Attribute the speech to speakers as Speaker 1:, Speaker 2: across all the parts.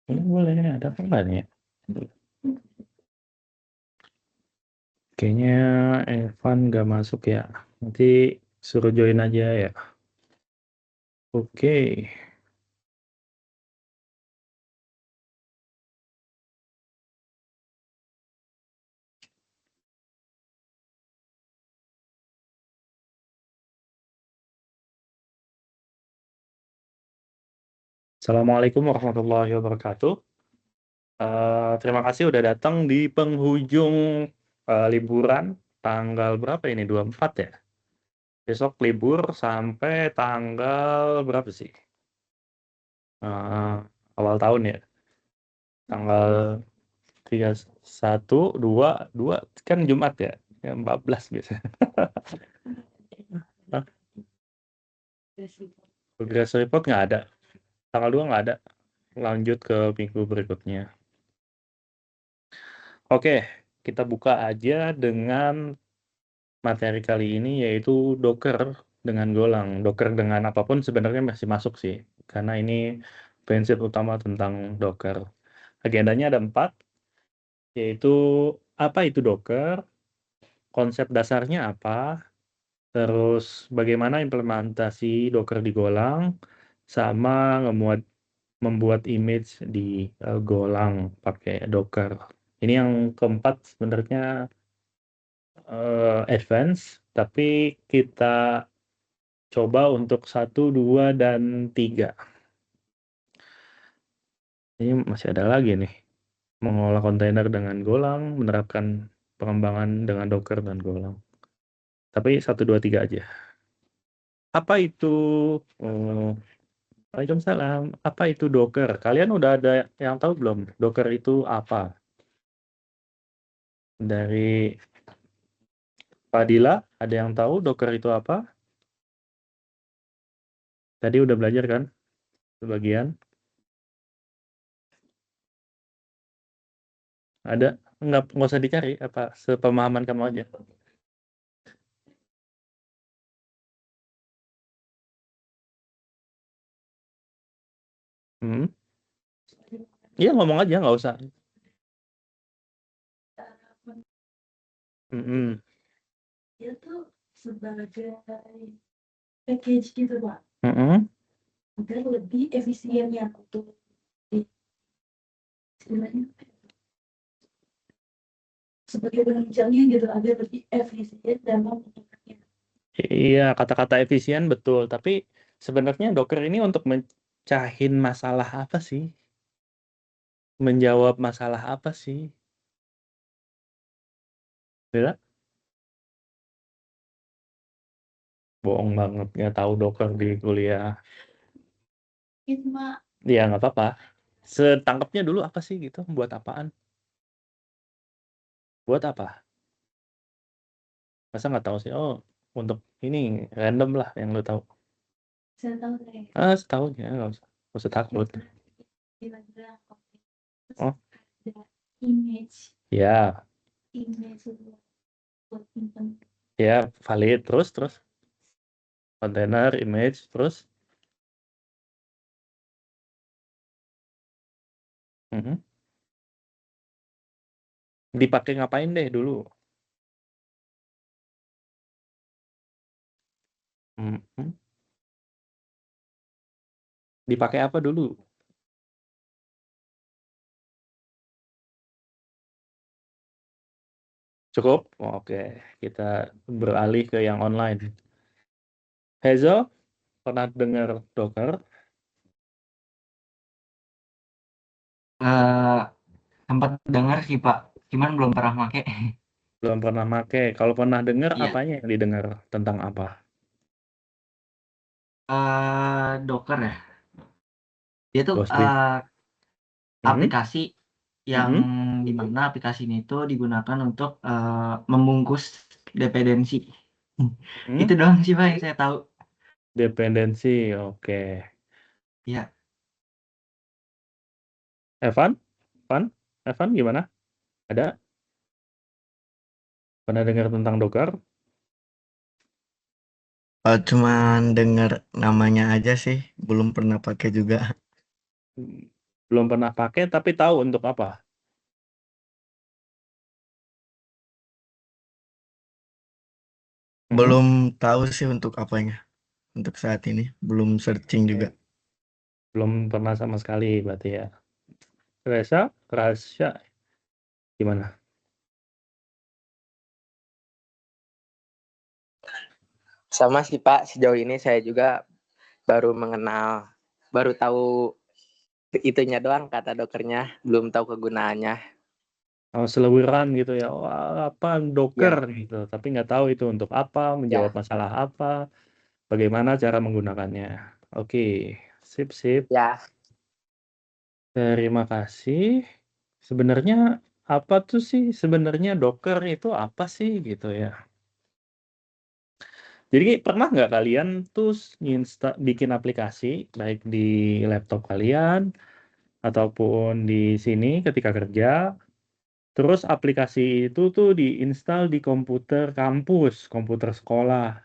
Speaker 1: Boleh, ada apa enggak nih? Kayaknya Evan nggak masuk ya. Nanti suruh join aja ya. Oke. Assalamualaikum warahmatullahi wabarakatuh. Terima kasih udah datang di penghujung liburan tanggal berapa ini? 24 ya? Besok libur sampai tanggal berapa sih? Eh, awal tahun ya. Tanggal 31, 2 kan Jumat ya. 14 biasanya. Hah? Progress report nggak ada. Tanggal 2 nggak ada. Lanjut ke minggu berikutnya. Oke, kita buka aja dengan materi kali ini yaitu Docker dengan Golang. Docker dengan apapun sebenarnya masih masuk sih, karena ini prinsip utama tentang Docker. Agendanya ada 4, yaitu apa itu Docker, konsep dasarnya apa, terus bagaimana implementasi Docker di Golang, sama membuat image di Golang pakai Docker. Ini yang keempat sebenarnya advance, tapi kita coba untuk 1, 2, dan 3. Ini masih ada lagi nih. Mengolah kontainer dengan Golang, menerapkan pengembangan dengan Docker dan Golang. Tapi 1, 2, 3 aja. Apa itu? Oh, Waalaikumsalam. Apa itu Docker? Kalian udah ada yang tahu belum? Docker itu apa? Dari Fadila, ada yang tahu Docker itu apa? Tadi udah belajar kan? Sebagian. Ada? Nggak usah dicari. Apa sepemahaman kamu aja? Hmm? Iya, ngomong aja, nggak usah. Mm-mm.
Speaker 2: Dia tuh sebagai package gitu Pak,
Speaker 1: Mm-mm.
Speaker 2: agar lebih efisien ya untuk istilahnya sebagai penunjangnya gitu agar lebih efisien dalam menggunakannya.
Speaker 1: Iya, kata-kata efisien betul. Tapi sebenarnya Docker ini untuk mencahin masalah apa sih? Menjawab masalah apa sih? Bella? Bohong banget, nggak tahu Docker di kuliah.
Speaker 2: Itu Mak,
Speaker 1: Iya, nggak apa-apa. Setangkapnya dulu apa sih gitu? Buat apaan? Buat apa? Masa nggak tahu sih? Oh, untuk ini random lah yang lu tahu.
Speaker 2: saya tahu deh.
Speaker 1: Setahunnya nggak usah takut.
Speaker 2: Bilang-bilang terus
Speaker 1: Oh,
Speaker 2: ada image
Speaker 1: ya,
Speaker 2: image buat simpen.
Speaker 1: ya valid. Terus kontainer, image, terus. Mhm. Dipakai ngapain deh dulu? Mhm. Dipakai apa dulu? Cukup? Oke, kita beralih ke yang online. Hazel, pernah dengar Docker?
Speaker 3: Eh, sempat dengar sih Pak, cuman belum pernah pakai.
Speaker 1: Belum pernah make. Kalau pernah dengar,
Speaker 3: Iya,
Speaker 1: apanya yang didengar? Tentang apa?
Speaker 3: Docker ya. Dia tuh
Speaker 1: Ghostly. Mhm.
Speaker 3: aplikasi yang
Speaker 1: Mhm.
Speaker 3: dimana aplikasi ini tuh digunakan untuk membungkus dependensi. Itu
Speaker 1: Mhm.
Speaker 3: doang sih Pak yang saya tahu.
Speaker 1: Dependensi, oke.
Speaker 3: Iya,
Speaker 1: Evan? Evan? Evan gimana? Ada? Pernah dengar tentang Docker?
Speaker 4: Cuman dengar namanya aja sih, belum pernah pakai juga.
Speaker 1: Belum pernah pakai tapi tahu untuk apa. Mhm.
Speaker 3: Belum tahu sih untuk apanya. Untuk saat ini belum searching juga.
Speaker 1: Belum pernah sama sekali berarti ya. Rasya gimana?
Speaker 4: Sama sih Pak, sejauh ini saya juga baru tahu itunya doang kata dokternya, belum tahu kegunaannya.
Speaker 1: Selewiran gitu ya. Wah, apa Docker
Speaker 4: Ya,
Speaker 1: gitu. Tapi nggak tahu itu untuk apa, menjawab
Speaker 4: ya,
Speaker 1: masalah apa, bagaimana cara menggunakannya. Oke, sip sip.
Speaker 4: ya.
Speaker 1: Terima kasih. Sebenarnya apa tuh sih sebenarnya Docker itu apa sih gitu ya. Jadi pernah nggak kalian tuh bikin aplikasi baik di laptop kalian ataupun di sini ketika kerja, terus aplikasi itu tuh diinstal di komputer kampus, komputer sekolah.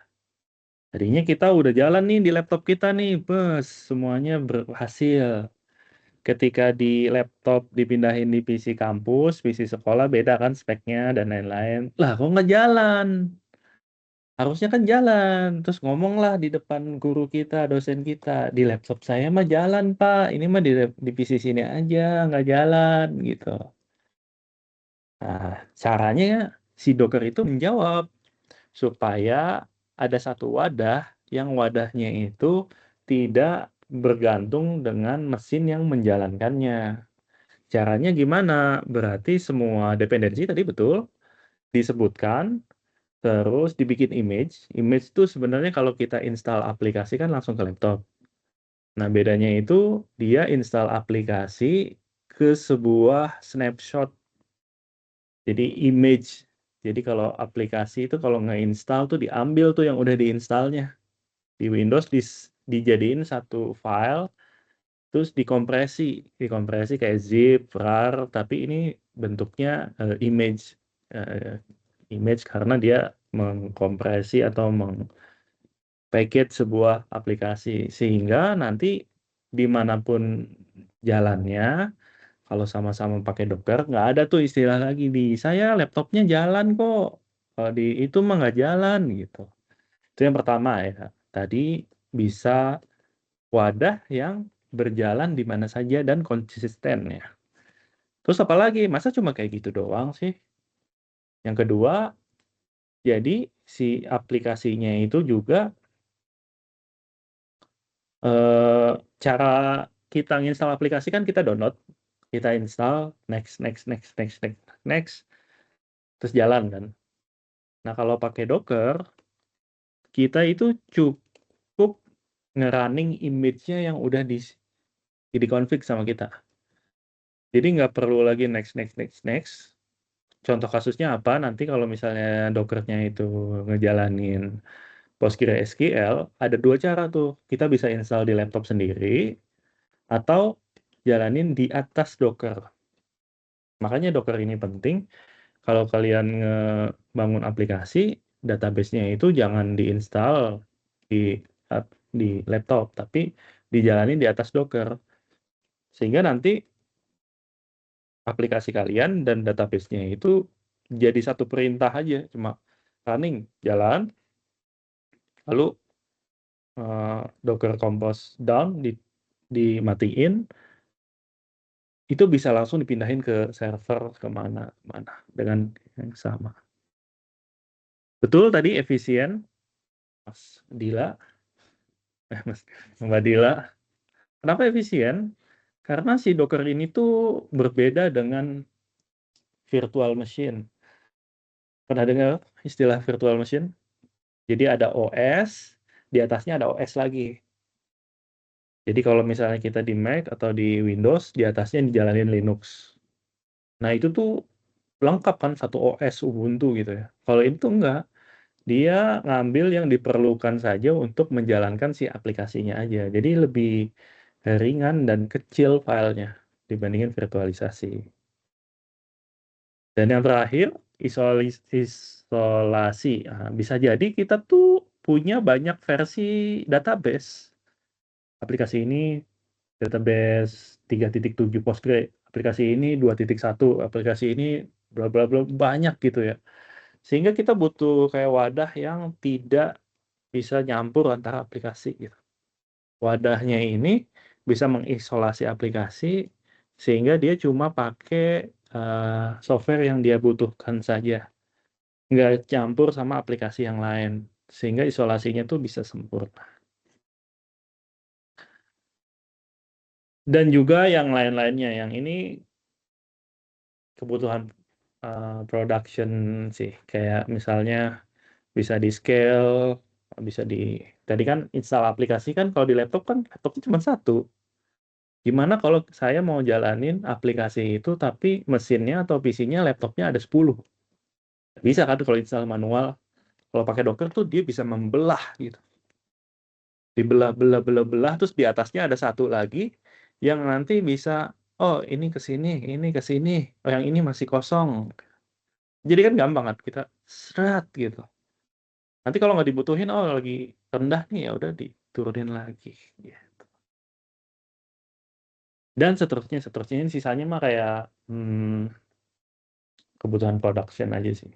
Speaker 1: Tadinya kita udah jalan nih di laptop kita nih, bes, semuanya berhasil. Ketika di laptop dipindahin di PC kampus, PC sekolah beda kan speknya dan lain-lain. Lah kok nggak jalan? Harusnya kan jalan. Terus ngomonglah di depan guru kita, dosen kita. Di laptop saya mah jalan, Pak. Ini mah di PC sini aja, nggak jalan gitu. Nah, caranya si Docker itu menjawab supaya ada satu wadah yang wadahnya itu tidak bergantung dengan mesin yang menjalankannya. Caranya gimana? Berarti semua dependensi tadi betul disebutkan, terus dibikin image. Image itu sebenarnya kalau kita install aplikasi kan langsung ke laptop. Nah, bedanya itu dia install aplikasi ke sebuah snapshot. Jadi image. Jadi kalau aplikasi itu kalau nge-install tuh diambil tuh yang udah diinstalnya. Di Windows dijadiin satu file, terus dikompresi kayak zip, rar, tapi ini bentuknya image. Eh, Image karena dia mengkompresi atau package sebuah aplikasi sehingga nanti dimanapun jalannya kalau sama-sama pakai Docker nggak ada tuh istilah lagi di saya laptopnya jalan kok kalau di itu mah nggak jalan gitu. Itu yang pertama ya, tadi bisa wadah yang berjalan di mana saja dan konsisten ya. Terus apa lagi, masa cuma kayak gitu doang sih? Yang kedua, jadi si aplikasinya itu juga eh, cara kita install aplikasi kan kita download, kita install, next, next, next, next, next, next, terus jalan kan. Nah kalau pakai Docker, kita itu cukup ngerunning image-nya yang udah di config sama kita. Jadi nggak perlu lagi next, next, next, next. Contoh kasusnya apa? Nanti kalau misalnya Docker-nya itu ngejalanin PostgreSQL, ada dua cara tuh. Kita bisa install di laptop sendiri, atau jalanin di atas Docker. Makanya Docker ini penting. Kalau kalian bangun aplikasi, database-nya itu jangan diinstal di di laptop, tapi dijalanin di atas Docker. Sehingga nanti aplikasi kalian dan database-nya itu jadi satu perintah aja, cuma running, jalan, lalu Docker Compose down, dimatiin, itu bisa langsung dipindahin ke server kemana-mana dengan yang sama. Betul tadi efisien, Mas Dila, Mbak Dila. Kenapa efisien? Karena si Docker ini tuh berbeda dengan virtual machine. Pernah dengar istilah virtual machine? Jadi ada OS, di atasnya ada OS lagi. Jadi kalau misalnya kita di Mac atau di Windows, di atasnya dijalanin Linux. Nah itu tuh lengkap kan satu OS Ubuntu gitu ya. Kalau itu enggak, dia ngambil yang diperlukan saja untuk menjalankan si aplikasinya aja. Jadi lebih ringan dan kecil filenya dibandingin virtualisasi. Dan yang terakhir, isolasi. Nah, bisa jadi kita tuh punya banyak versi database. Aplikasi ini database 3.7 Postgre, aplikasi ini 2.1, aplikasi ini bla bla bla, banyak gitu ya. Sehingga kita butuh kayak wadah yang tidak bisa nyampur antara aplikasi gitu. Wadahnya ini bisa mengisolasi aplikasi sehingga dia cuma pakai software yang dia butuhkan saja, nggak campur sama aplikasi yang lain, sehingga isolasinya tuh bisa sempurna. Dan juga yang lain-lainnya, yang ini kebutuhan production sih, kayak misalnya bisa di scale, bisa tadi kan install aplikasi kan kalau di laptop kan laptopnya cuma satu. Gimana kalau saya mau jalanin aplikasi itu tapi mesinnya atau PC-nya laptopnya ada 10? Bisa kan kalau install manual. Kalau pakai Docker tuh dia bisa membelah gitu. Dibelah, terus di atasnya ada satu lagi yang nanti bisa, oh ini ke sini, ini ke sini, oh yang ini masih kosong. Jadi kan gampang kan kita seret gitu. Nanti kalau nggak dibutuhin, oh lagi rendah nih, ya udah diturunin lagi. Gitu. Dan seterusnya, sisanya mah kayak kebutuhan production aja sih.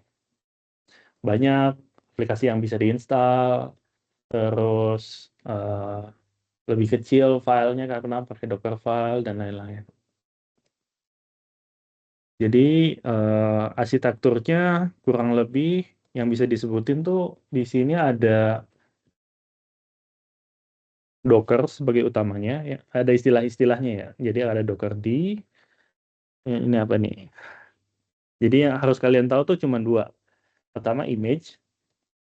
Speaker 1: Banyak aplikasi yang bisa diinstal, terus lebih kecil filenya karena pakai Docker file dan lain-lain. Jadi arsitekturnya kurang lebih yang bisa disebutin tuh di sini ada Docker sebagai utamanya, ya. Ada istilah-istilahnya ya. Jadi ada Docker D, ini apa nih? Jadi yang harus kalian tahu tuh cuma dua. Pertama image,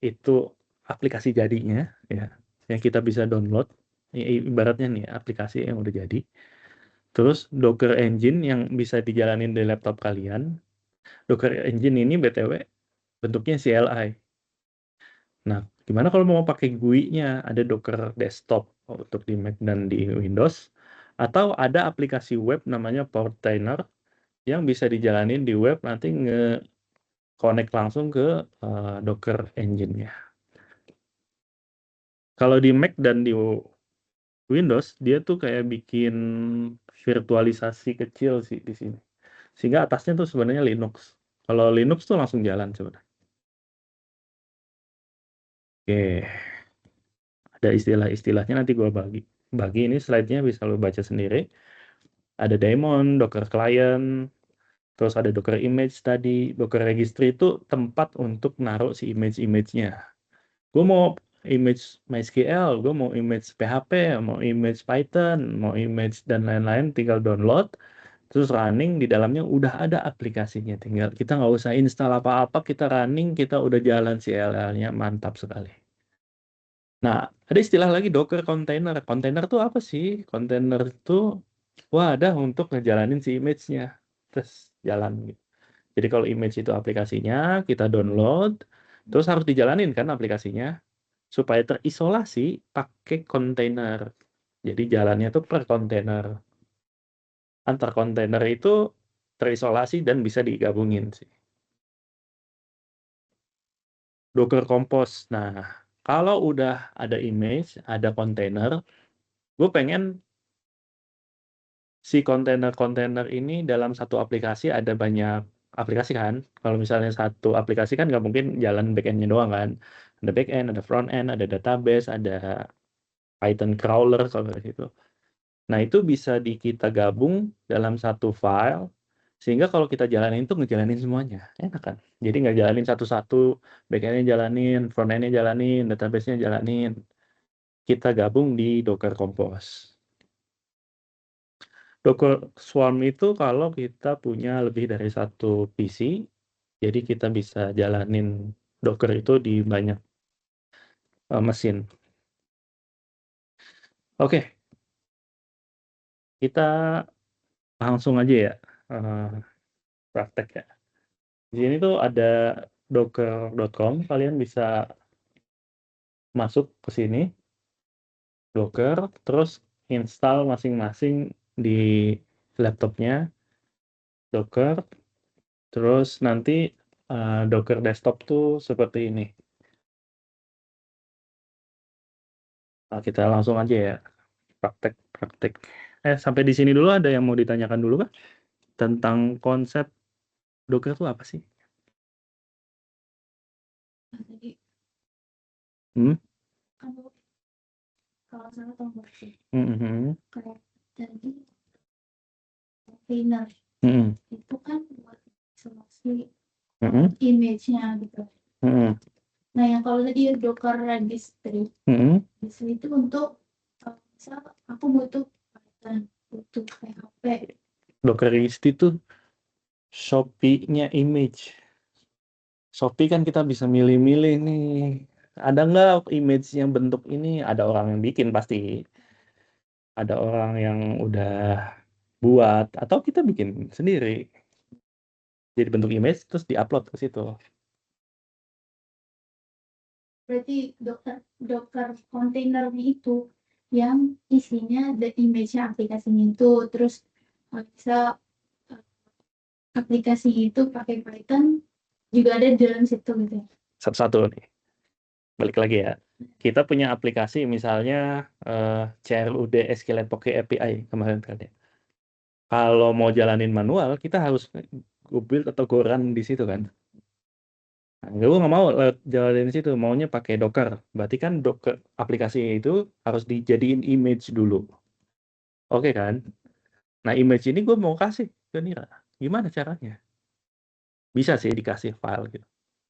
Speaker 1: itu aplikasi jadinya, ya, yang kita bisa download. Ibaratnya nih aplikasi yang udah jadi. Terus Docker Engine yang bisa dijalanin di laptop kalian. Docker Engine ini BTW bentuknya CLI. Nah, gimana kalau mau pakai GUI-nya? Ada Docker Desktop untuk di Mac dan di Windows. Atau ada aplikasi web namanya Portainer yang bisa dijalanin di web, nanti nge-connect langsung ke Docker Engine-nya. Kalau di Mac dan di Windows, dia tuh kayak bikin virtualisasi kecil sih di sini. Sehingga atasnya tuh sebenarnya Linux. Kalau Linux tuh langsung jalan sebenarnya. Oke, ada istilah-istilahnya nanti gue bagi ini slide-nya bisa lo baca sendiri. Ada daemon, Docker client, terus ada Docker image tadi. Docker registry itu tempat untuk naruh si image-nya. Gue mau image MySQL, gue mau image PHP, mau image Python, mau image dan lain-lain, tinggal download, terus running, di dalamnya udah ada aplikasinya. Tinggal kita nggak usah install apa-apa, kita running, kita udah jalan CLL-nya, mantap sekali. Nah, ada istilah lagi Docker container. Container tuh apa sih? Container itu wadah untuk ngejalanin si image-nya. Terus jalan gitu. Jadi kalau image itu aplikasinya, kita download, terus harus dijalanin kan aplikasinya, supaya terisolasi pakai kontainer. Jadi jalannya tuh per kontainer. Antar kontainer itu terisolasi dan bisa digabungin sih. Docker Compose. Nah, kalau udah ada image, ada kontainer, gue pengen si kontainer-kontainer ini dalam satu aplikasi ada banyak aplikasi kan. Kalau misalnya satu aplikasi kan nggak mungkin jalan back-end-nya doang kan. Ada back-end, ada front-end, ada database, ada Python crawler kalau gitu. Nah, itu bisa kita gabung dalam satu file, sehingga kalau kita jalanin itu ngejalanin semuanya. Enak kan? Jadi nggak jalanin satu-satu, back-end-nya jalanin, front-end-nya jalanin, database-nya jalanin. Kita gabung di Docker Compose. Docker Swarm itu kalau kita punya lebih dari satu PC, jadi kita bisa jalanin Docker itu di banyak mesin. Oke, kita langsung aja ya praktek ya. Di sini tuh ada docker.com, kalian bisa masuk ke sini, Docker, terus install masing-masing di laptopnya, Docker, terus nanti Docker desktop tuh seperti ini. Nah, kita langsung aja ya, praktek. Sampai di sini dulu ada yang mau ditanyakan dulu kah? Tentang konsep Docker itu apa sih?
Speaker 2: Jadi
Speaker 1: Hmm?
Speaker 2: kalau salah tahu sih
Speaker 1: Mhm.
Speaker 2: kayak tadi container
Speaker 1: Mhm.
Speaker 2: itu kan buat isolasi
Speaker 1: Mhm.
Speaker 2: image-nya gitu.
Speaker 1: Mhm.
Speaker 2: Nah yang kalau tadi Docker registry
Speaker 1: Mhm.
Speaker 2: itu untuk misal aku butuh PHP.
Speaker 1: Docker registry itu Shopee-nya image. Shopee kan kita bisa milih-milih nih. Ada nggak image yang bentuk ini? Ada orang yang bikin pasti. Ada orang yang udah buat atau kita bikin sendiri. Jadi bentuk image terus diupload ke situ.
Speaker 2: Berarti Docker container itu yang isinya the image-nya aplikasinya itu, terus bisa aplikasi itu pakai Python juga ada di dalam situ gitu ya.
Speaker 1: Satu-satu nih. Balik lagi ya. Kita punya aplikasi misalnya CRUD SQLite Poke API kemarin kan ya. Kalau mau jalanin manual, kita harus go build atau go run di situ kan. Nah, gue nggak mau jalanin di situ, maunya pakai Docker. Berarti kan Docker aplikasi itu harus dijadiin image dulu. Oke kan? Nah, image ini gue mau kasih ke Nira. Gimana caranya? Bisa sih dikasih file gitu.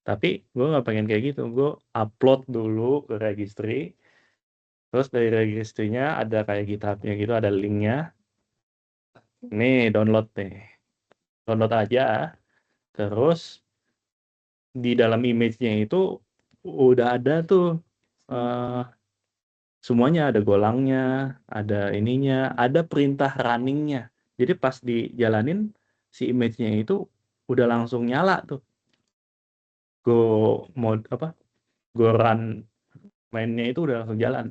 Speaker 1: Tapi gue nggak pengen kayak gitu. Gue upload dulu ke registry. Terus dari registry-nya ada kayak GitHub-nya gitu, ada link-nya. Nih, download nih. Download aja. Terus di dalam image-nya itu udah ada tuh semuanya, ada golangnya, ada ininya, ada perintah running-nya. Jadi pas dijalanin si image-nya itu udah langsung nyala tuh. Go mode apa? Go run mainnya itu udah langsung jalan.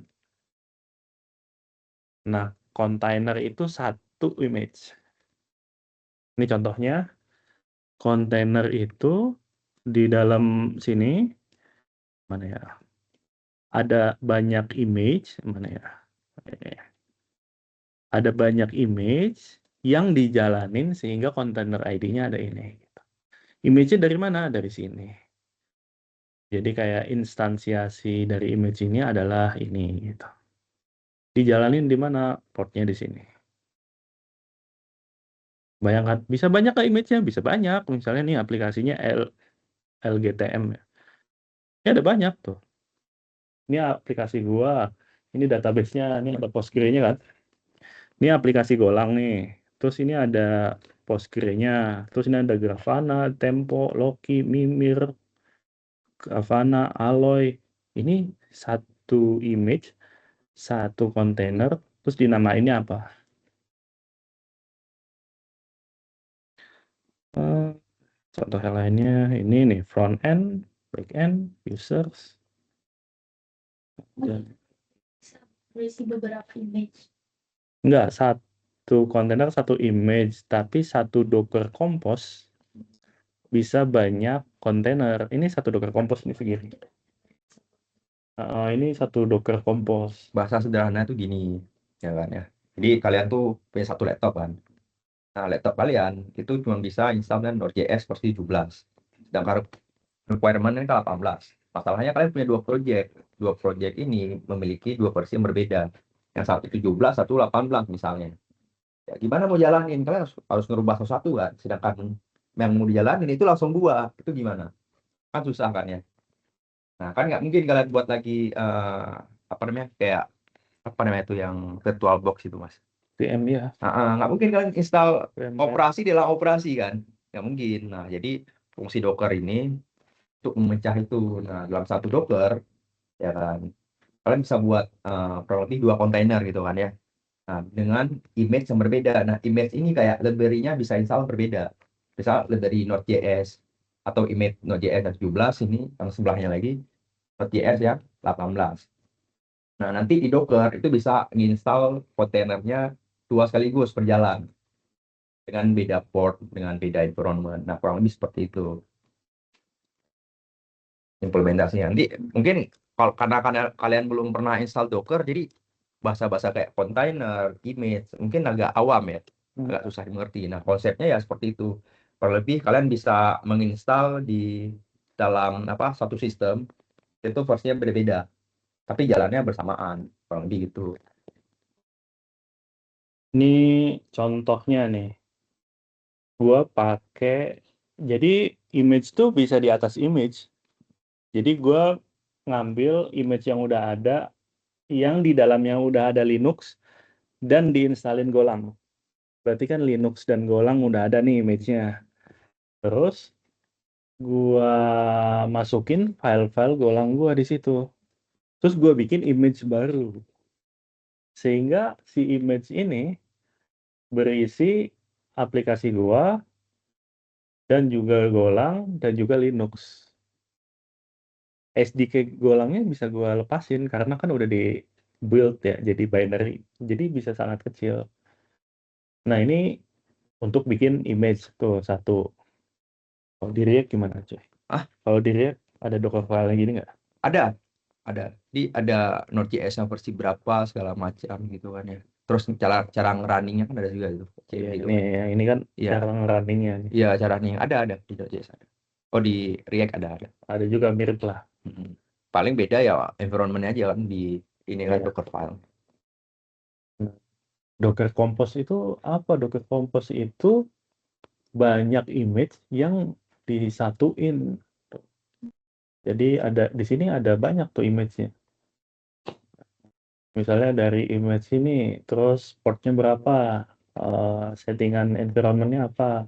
Speaker 1: Nah, container itu satu image. Ini contohnya, container itu di dalam sini mana ya? Ada banyak image, mana ya? Ada banyak image yang dijalanin sehingga container ID-nya ada ini. Image-nya dari mana? Dari sini. Jadi kayak instansiasi dari image ini adalah ini. Gitu. Dijalanin di mana? Portnya di sini. Bayangkan, bisa banyak ke image-nya? Bisa banyak. Misalnya nih aplikasinya LGTM. Ya. Ini ada banyak tuh. Ini aplikasi gua. Ini database-nya. Ini ada Postgre-nya kan. Ini aplikasi Golang nih. Terus ini ada Postgre-nya. Terus ini ada Grafana, Tempo, Loki, Mimir, Grafana, Alloy. Ini satu image, satu kontainer, terus dinamainnya apa? Contoh yang lainnya ini nih, front end, back end, users. Dan
Speaker 2: Berisi beberapa image.
Speaker 1: enggak, satu kontainer, satu image, tapi satu Docker Compose bisa banyak kontainer. Ini satu Docker Compose nih segini. Ini satu Docker Compose.
Speaker 5: Bahasa sederhana itu gini, ya kan ya. Jadi kalian tuh punya satu laptop kan. Nah, laptop kalian itu cuma bisa install dengan Node.js versi 17. Sedangkan requirement-nya kan 18. Masalahnya kalian punya dua project. Dua project ini memiliki dua versi yang berbeda. Yang satu 17, satu 18 misalnya. Ya, gimana mau jalanin? Kalian harus ngerubah satu-satu kan. Sedangkan yang mau dijalanin itu langsung dua. Itu gimana? Kan susah kan ya. Nah, kan nggak mungkin kalian buat lagi apa namanya kayak apa namanya itu yang virtual box itu mas.
Speaker 1: VM ya.
Speaker 5: Nggak mungkin kalian install
Speaker 1: VM.
Speaker 5: operasi dalam operasi kan, nggak mungkin. Nah jadi fungsi Docker ini untuk memecah itu. Nah dalam satu Docker ya kan kalian bisa buat kurang lebih dua kontainer gitu kan ya. Nah dengan image yang berbeda. Nah image ini kayak library-nya bisa install berbeda. Misal library Node.js atau image Node.js 17 ini yang sebelahnya lagi Node.js yang 18. Nah, nanti di Docker itu bisa menginstal kontainernya dua sekaligus berjalan dengan beda port, dengan beda environment. Nah, kurang lebih seperti itu implementasinya. Nanti mungkin kalau karena kalian belum pernah install Docker, jadi bahasa-bahasa kayak container, image, mungkin agak awam ya, agak susah dimengerti. Nah, konsepnya ya seperti itu. Kurang lebih kalian bisa menginstal di dalam satu sistem itu versinya beda-beda, tapi jalannya bersamaan, kurang lebih gitu.
Speaker 1: Ini contohnya nih, gua pakai, jadi image tuh bisa di atas image. Jadi gua ngambil image yang udah ada, yang di dalamnya udah ada Linux, dan diinstalin Golang. Berarti kan Linux dan Golang udah ada nih image-nya. Terus gua masukin file-file Golang gua di situ. Terus gua bikin image baru. Sehingga si image ini berisi aplikasi gua dan juga Golang dan juga Linux. SDK Golangnya bisa gua lepasin karena kan udah di build ya jadi binary. Jadi bisa sangat kecil. Nah, ini untuk bikin image tuh satu. Kalau di React gimana, coy? Kalau di React ada Docker file gini nggak?
Speaker 5: Ada. Ada Node.js yang versi berapa segala macam gitu kan ya. Terus cara ngerunningnya kan ada juga itu.
Speaker 1: Iya,
Speaker 5: gitu
Speaker 1: ini
Speaker 5: kan.
Speaker 1: ya, ini kan
Speaker 5: Iya.
Speaker 1: cara nge-runningnya nih.
Speaker 5: Iya, cara running ada di Node.js ada. Oh, di React ada.
Speaker 1: Ada juga mirip lah.
Speaker 5: Paling beda ya environment-nya aja kan di ini kan
Speaker 1: Iya.
Speaker 5: Docker file.
Speaker 1: Docker Compose itu apa? Docker Compose itu banyak image yang disatuin. Jadi di sini ada banyak tuh image-nya. Misalnya dari image ini, terus portnya berapa, settingan environment-nya apa,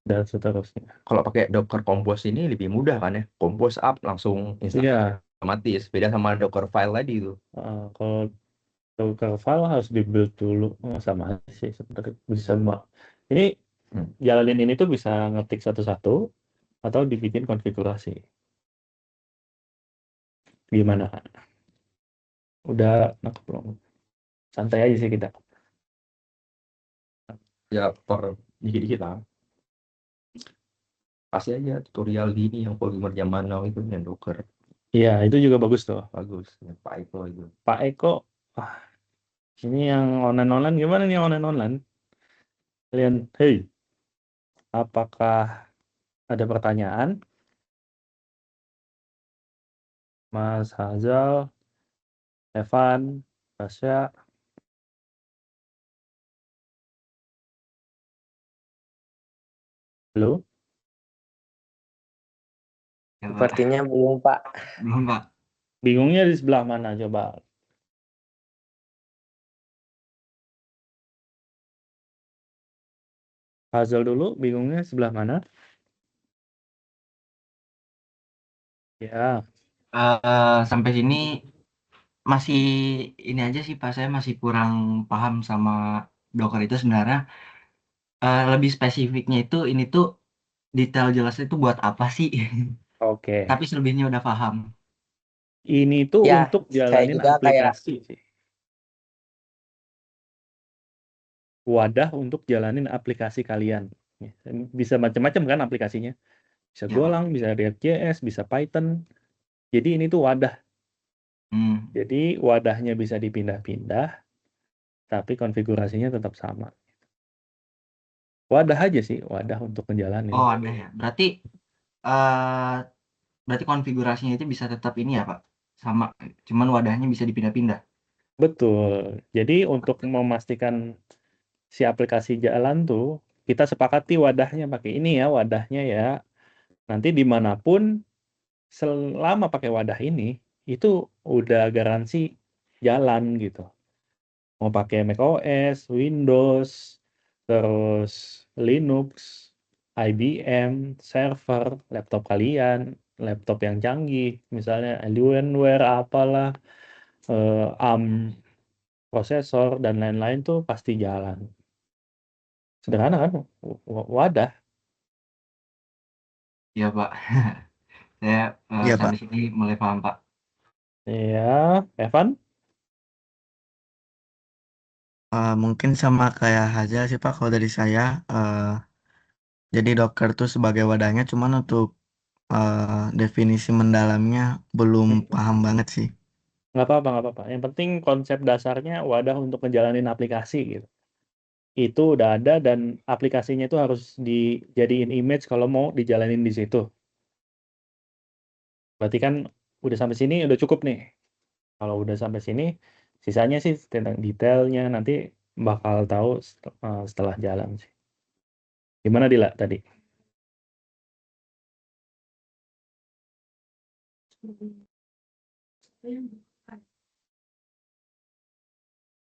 Speaker 1: dan seterusnya.
Speaker 5: Kalau pakai Docker Compose ini lebih mudah kan ya. Compose up langsung install
Speaker 1: Iya,
Speaker 5: otomatis. Beda sama Docker file tadi itu.
Speaker 1: kalau Docker file harus di-build dulu. Sama aja sih sebenarnya. Bisa ini jalanin ini tuh bisa ngetik satu-satu atau dibikin konfigurasi. Gimana? Udah nangkep belum? Santai aja sih kita.
Speaker 5: Ya per dikit-dikit lah. Kasih aja tutorial gini yang Polymer zaman now itu yang Docker.
Speaker 1: Iya, itu juga bagus tuh.
Speaker 5: Bagus. Yang Pak Eko itu.
Speaker 1: Pak Eko, ini yang online-online gimana nih online-online? Kalian, hey, apakah ada pertanyaan? Mas Hazal, Evan, Tasya. Halo?
Speaker 3: Ya, Pak.
Speaker 4: Sepertinya belum, Pak.
Speaker 3: Belum, Pak.
Speaker 1: Bingungnya di sebelah mana coba? Hazal dulu, bingungnya sebelah mana? Ya,
Speaker 3: Sampai sini masih ini aja sih Pak, saya masih kurang paham sama Docker itu sebenarnya. Lebih spesifiknya itu ini tuh detail jelasnya itu buat apa sih?
Speaker 1: oke.
Speaker 3: Tapi selebihnya udah paham.
Speaker 1: Ini tuh
Speaker 4: Ya,
Speaker 1: untuk
Speaker 4: saya
Speaker 1: jalanin
Speaker 4: juga kayak
Speaker 1: aplikasi sih. Wadah untuk jalanin aplikasi kalian. Bisa macam-macam kan aplikasinya. Bisa
Speaker 3: Ya, Pak.
Speaker 1: Golang, bisa React.js, bisa Python. Jadi ini tuh wadah. Jadi wadahnya bisa dipindah-pindah, tapi konfigurasinya tetap sama. Wadah aja sih, wadah untuk ngejalanin.
Speaker 3: Oh, ada ya. Berarti konfigurasinya itu bisa tetap ini ya, Pak? Sama, cuman wadahnya bisa dipindah-pindah.
Speaker 1: Betul. Jadi untuk memastikan si aplikasi jalan tuh, kita sepakati wadahnya pakai ini ya, wadahnya ya. Nanti dimanapun, selama pakai wadah ini, itu udah garansi jalan gitu. Mau pakai macOS, Windows, terus Linux, IBM, server, laptop kalian, laptop yang canggih, misalnya Alienware apalah, ARM prosesor dan lain-lain tuh pasti jalan. Sederhana kan? Wadah.
Speaker 3: Iya, Pak. Saya
Speaker 6: Iya,
Speaker 3: sampai
Speaker 6: Pak.
Speaker 3: sini mulai paham, Pak.
Speaker 1: Ya, Evan?
Speaker 6: Mungkin sama kayak Haja sih Pak kalau dari saya. Jadi Docker tuh sebagai wadahnya, cuman untuk definisi mendalamnya belum paham banget sih.
Speaker 1: Nggak apa-apa, nggak apa-apa. Yang penting konsep dasarnya wadah untuk ngejalanin aplikasi gitu. Itu udah ada dan aplikasinya itu harus dijadiin image kalau mau dijalanin di situ. Berarti kan udah sampai sini udah cukup nih. Kalau udah sampai sini, sisanya sih tentang detailnya nanti bakal tahu setelah jalan sih. Gimana Dila tadi?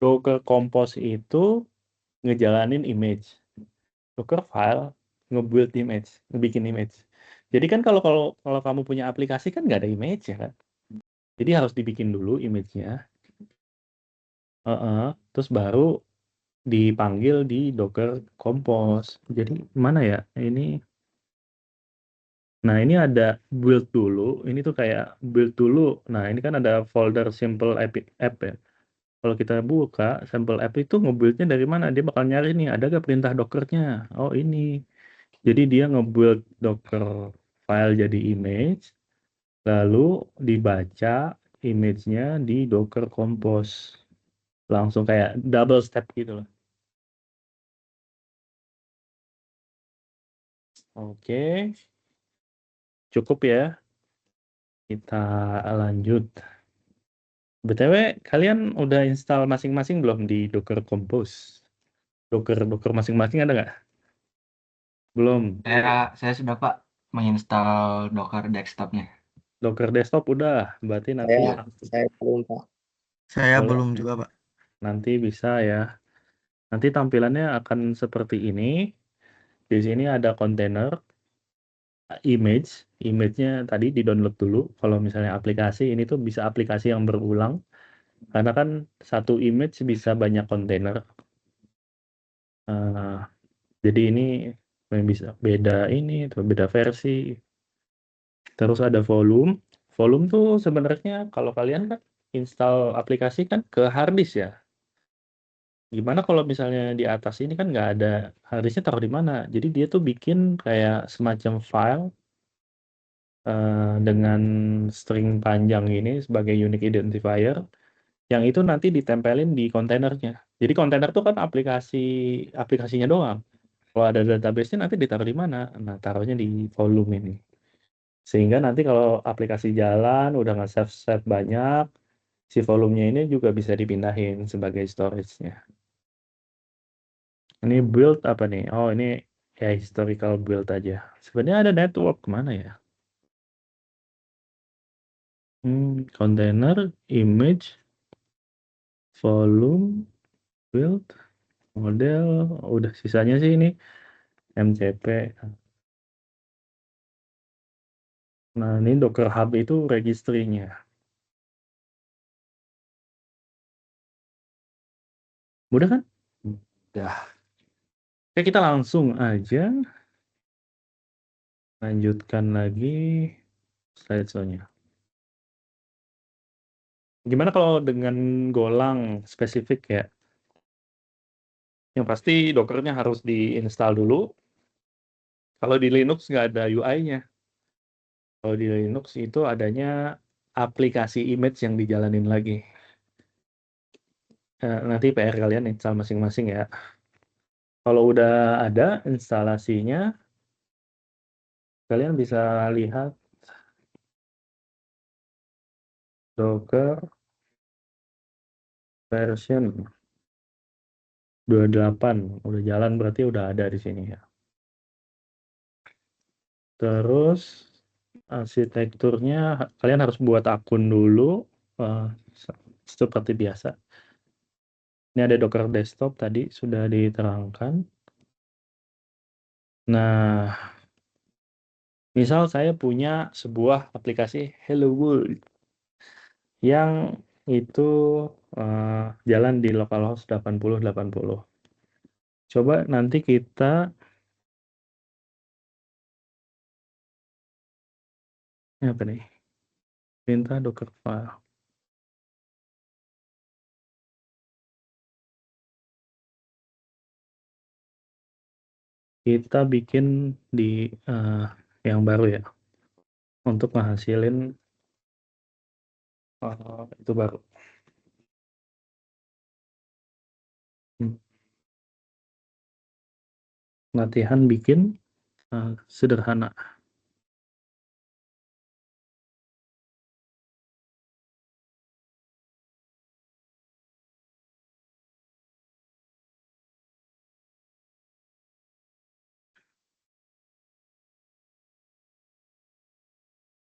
Speaker 1: Docker Compose itu ngejalanin image. Docker file nge-build image, ngebikin image. Jadi kan kalau kalau kalau kamu punya aplikasi kan nggak ada image ya kan. Jadi harus dibikin dulu image-nya. Terus baru dipanggil di Docker Compose. Jadi mana ya? Nah, ini ada build dulu. Ini tuh kayak build dulu. Nah, ini kan ada folder simple app ya. Kalau kita buka sample app itu nge-build-nya dari mana? Dia bakal nyari nih, ada gak perintah Docker-nya? Oh, ini. Jadi dia nge-build Docker file jadi image, lalu dibaca image-nya di Docker Compose. Langsung kayak double step gitu loh. Oke, cukup ya. Kita lanjut. BTW, kalian udah install masing-masing belum di Docker Compose? Docker masing-masing ada nggak? Belum.
Speaker 3: Saya sudah Pak menginstal Docker desktopnya.
Speaker 1: Docker desktop udah. Berarti nanti
Speaker 4: Saya belum Pak.
Speaker 6: Saya
Speaker 1: boleh.
Speaker 6: belum juga, Pak.
Speaker 1: Nanti bisa ya. Nanti tampilannya akan seperti ini. Di sini ada kontainer, image-nya tadi di-download dulu. Kalau misalnya aplikasi, ini tuh bisa aplikasi yang berulang. Karena kan satu image bisa banyak kontainer. Jadi ini bisa beda ini, tuh beda versi. Terus ada volume. Volume tuh sebenarnya kalau kalian kan install aplikasi kan ke hard disk ya. Gimana kalau misalnya di atas ini kan nggak ada hard disknya taruh di mana? Jadi dia tuh bikin kayak semacam file dengan string panjang ini sebagai unique identifier yang itu nanti ditempelin di kontainernya. Jadi kontainer tuh kan aplikasinya doang. Kalau ada database-nya nanti ditaruh di mana? Nah, taruhnya di volume ini. Sehingga nanti kalau aplikasi jalan udah nge-save banyak, si volumenya ini juga bisa dipindahin sebagai storage-nya. Ini build apa nih? Oh, ini ya historical build aja. Sebenarnya ada network kemana ya? Container, image, volume, build, model, udah sisanya sih ini MCP. Nah, ini Docker Hub itu registry-nya. Mudah kan? Mudah. Oke, kita langsung aja lanjutkan lagi slideshow-nya. Gimana kalau dengan Golang spesifik ya? Yang pasti Docker-nya harus diinstal dulu. Kalau di Linux nggak ada UI-nya. Kalau di Linux itu adanya aplikasi image yang dijalanin lagi. Nanti PR kalian install masing-masing ya. Kalau udah ada instalasinya, kalian bisa lihat Docker version 28. Udah jalan berarti udah ada di sini ya. Terus arsitekturnya kalian harus buat akun dulu seperti biasa. Ini ada Docker desktop tadi sudah diterangkan. Nah, misal saya punya sebuah aplikasi Hello World yang itu jalan di localhost 8080. Coba nanti kita apa nih? Perintah Docker file. Kita bikin di yang baru ya untuk menghasilin Itu baru. Latihan bikin sederhana.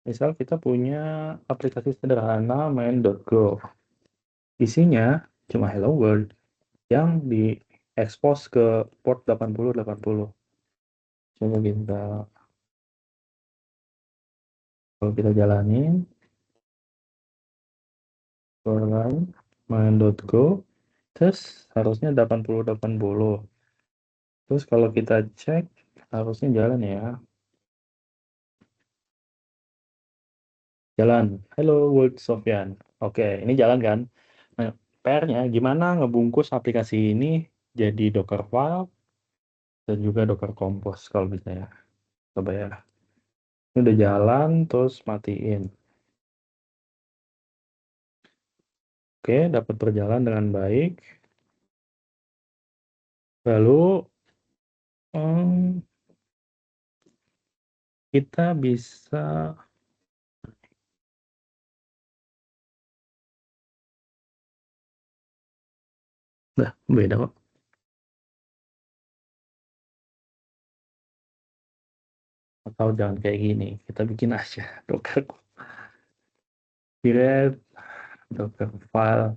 Speaker 1: Misal kita punya aplikasi sederhana main.go. Isinya cuma hello world yang diekspos ke port 8080. Coba kalau kita jalanin run main.go, terus harusnya 8080. Terus kalau kita cek harusnya jalan ya. Jalan. Hello World Sofyan. Oke, ini jalan kan? Nah, PR-nya gimana ngebungkus aplikasi ini jadi Docker file dan juga Docker Compose kalau bisa ya. Coba ya. Ini udah jalan, terus matiin. Oke, dapat berjalan dengan baik. Lalu kita bisa beda kok. Atau jangan kayak gini, kita bikin aja Docker create Docker file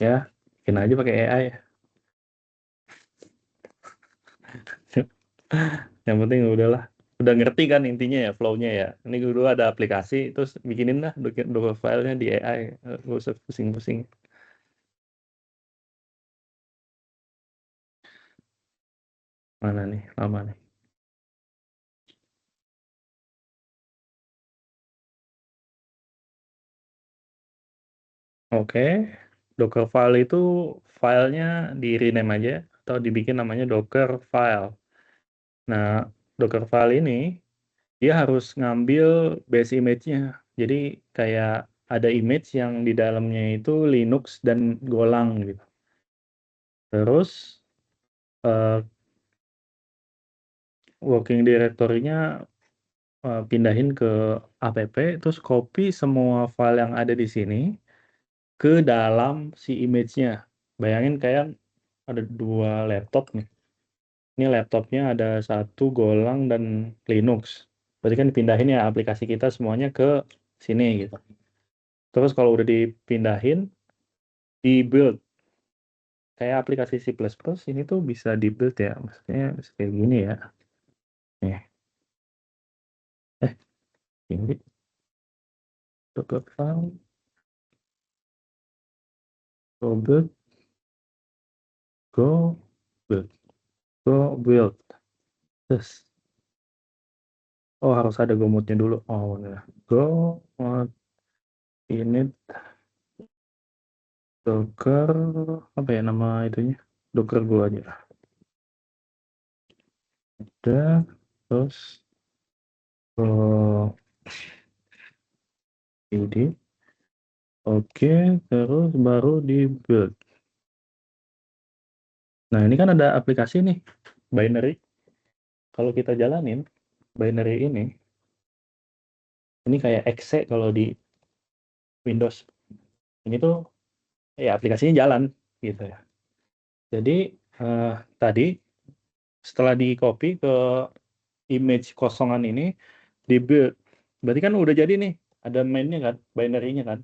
Speaker 1: ya, bikin aja pakai AI. Yang penting udahlah, udah ngerti kan intinya ya, flow-nya ya. Ini dulu ada aplikasi, terus bikinin lah Docker file-nya di AI, nggak usah pusing-pusing. Mana nih, lama nih. Oke, Docker file itu filenya di rename aja atau dibikin namanya Docker file. Nah, Docker file ini dia harus ngambil base image-nya. Jadi kayak ada image yang di dalamnya itu Linux dan Golang gitu. Terus working directory-nya pindahin ke app, terus copy semua file yang ada di sini ke dalam si image-nya. Bayangin kayak ada 2 laptop nih. Ini laptopnya ada 1 Golang dan Linux. Berarti kan dipindahin ya aplikasi kita semuanya ke sini gitu. Terus kalau udah dipindahin, di-build. Kayak aplikasi C++ ini tuh bisa di-build ya. Maksudnya kayak gini ya. Nih. Ini Docker file. Go build. Go build. Go build. Terus. Oh, harus ada go mode-nya dulu. Oh, ya. Go mode init Docker apa ya nama itunya? Docker go aja. Udah, terus ini. Oke, terus baru di build. Nah, ini kan ada aplikasi nih, binary. Kalau kita jalanin binary ini kayak exe kalau di Windows. Ini tuh ya aplikasinya jalan gitu ya. Jadi tadi setelah di copy ke image kosongan ini di build, berarti kan udah jadi nih, ada mainnya kan, binary-nya kan.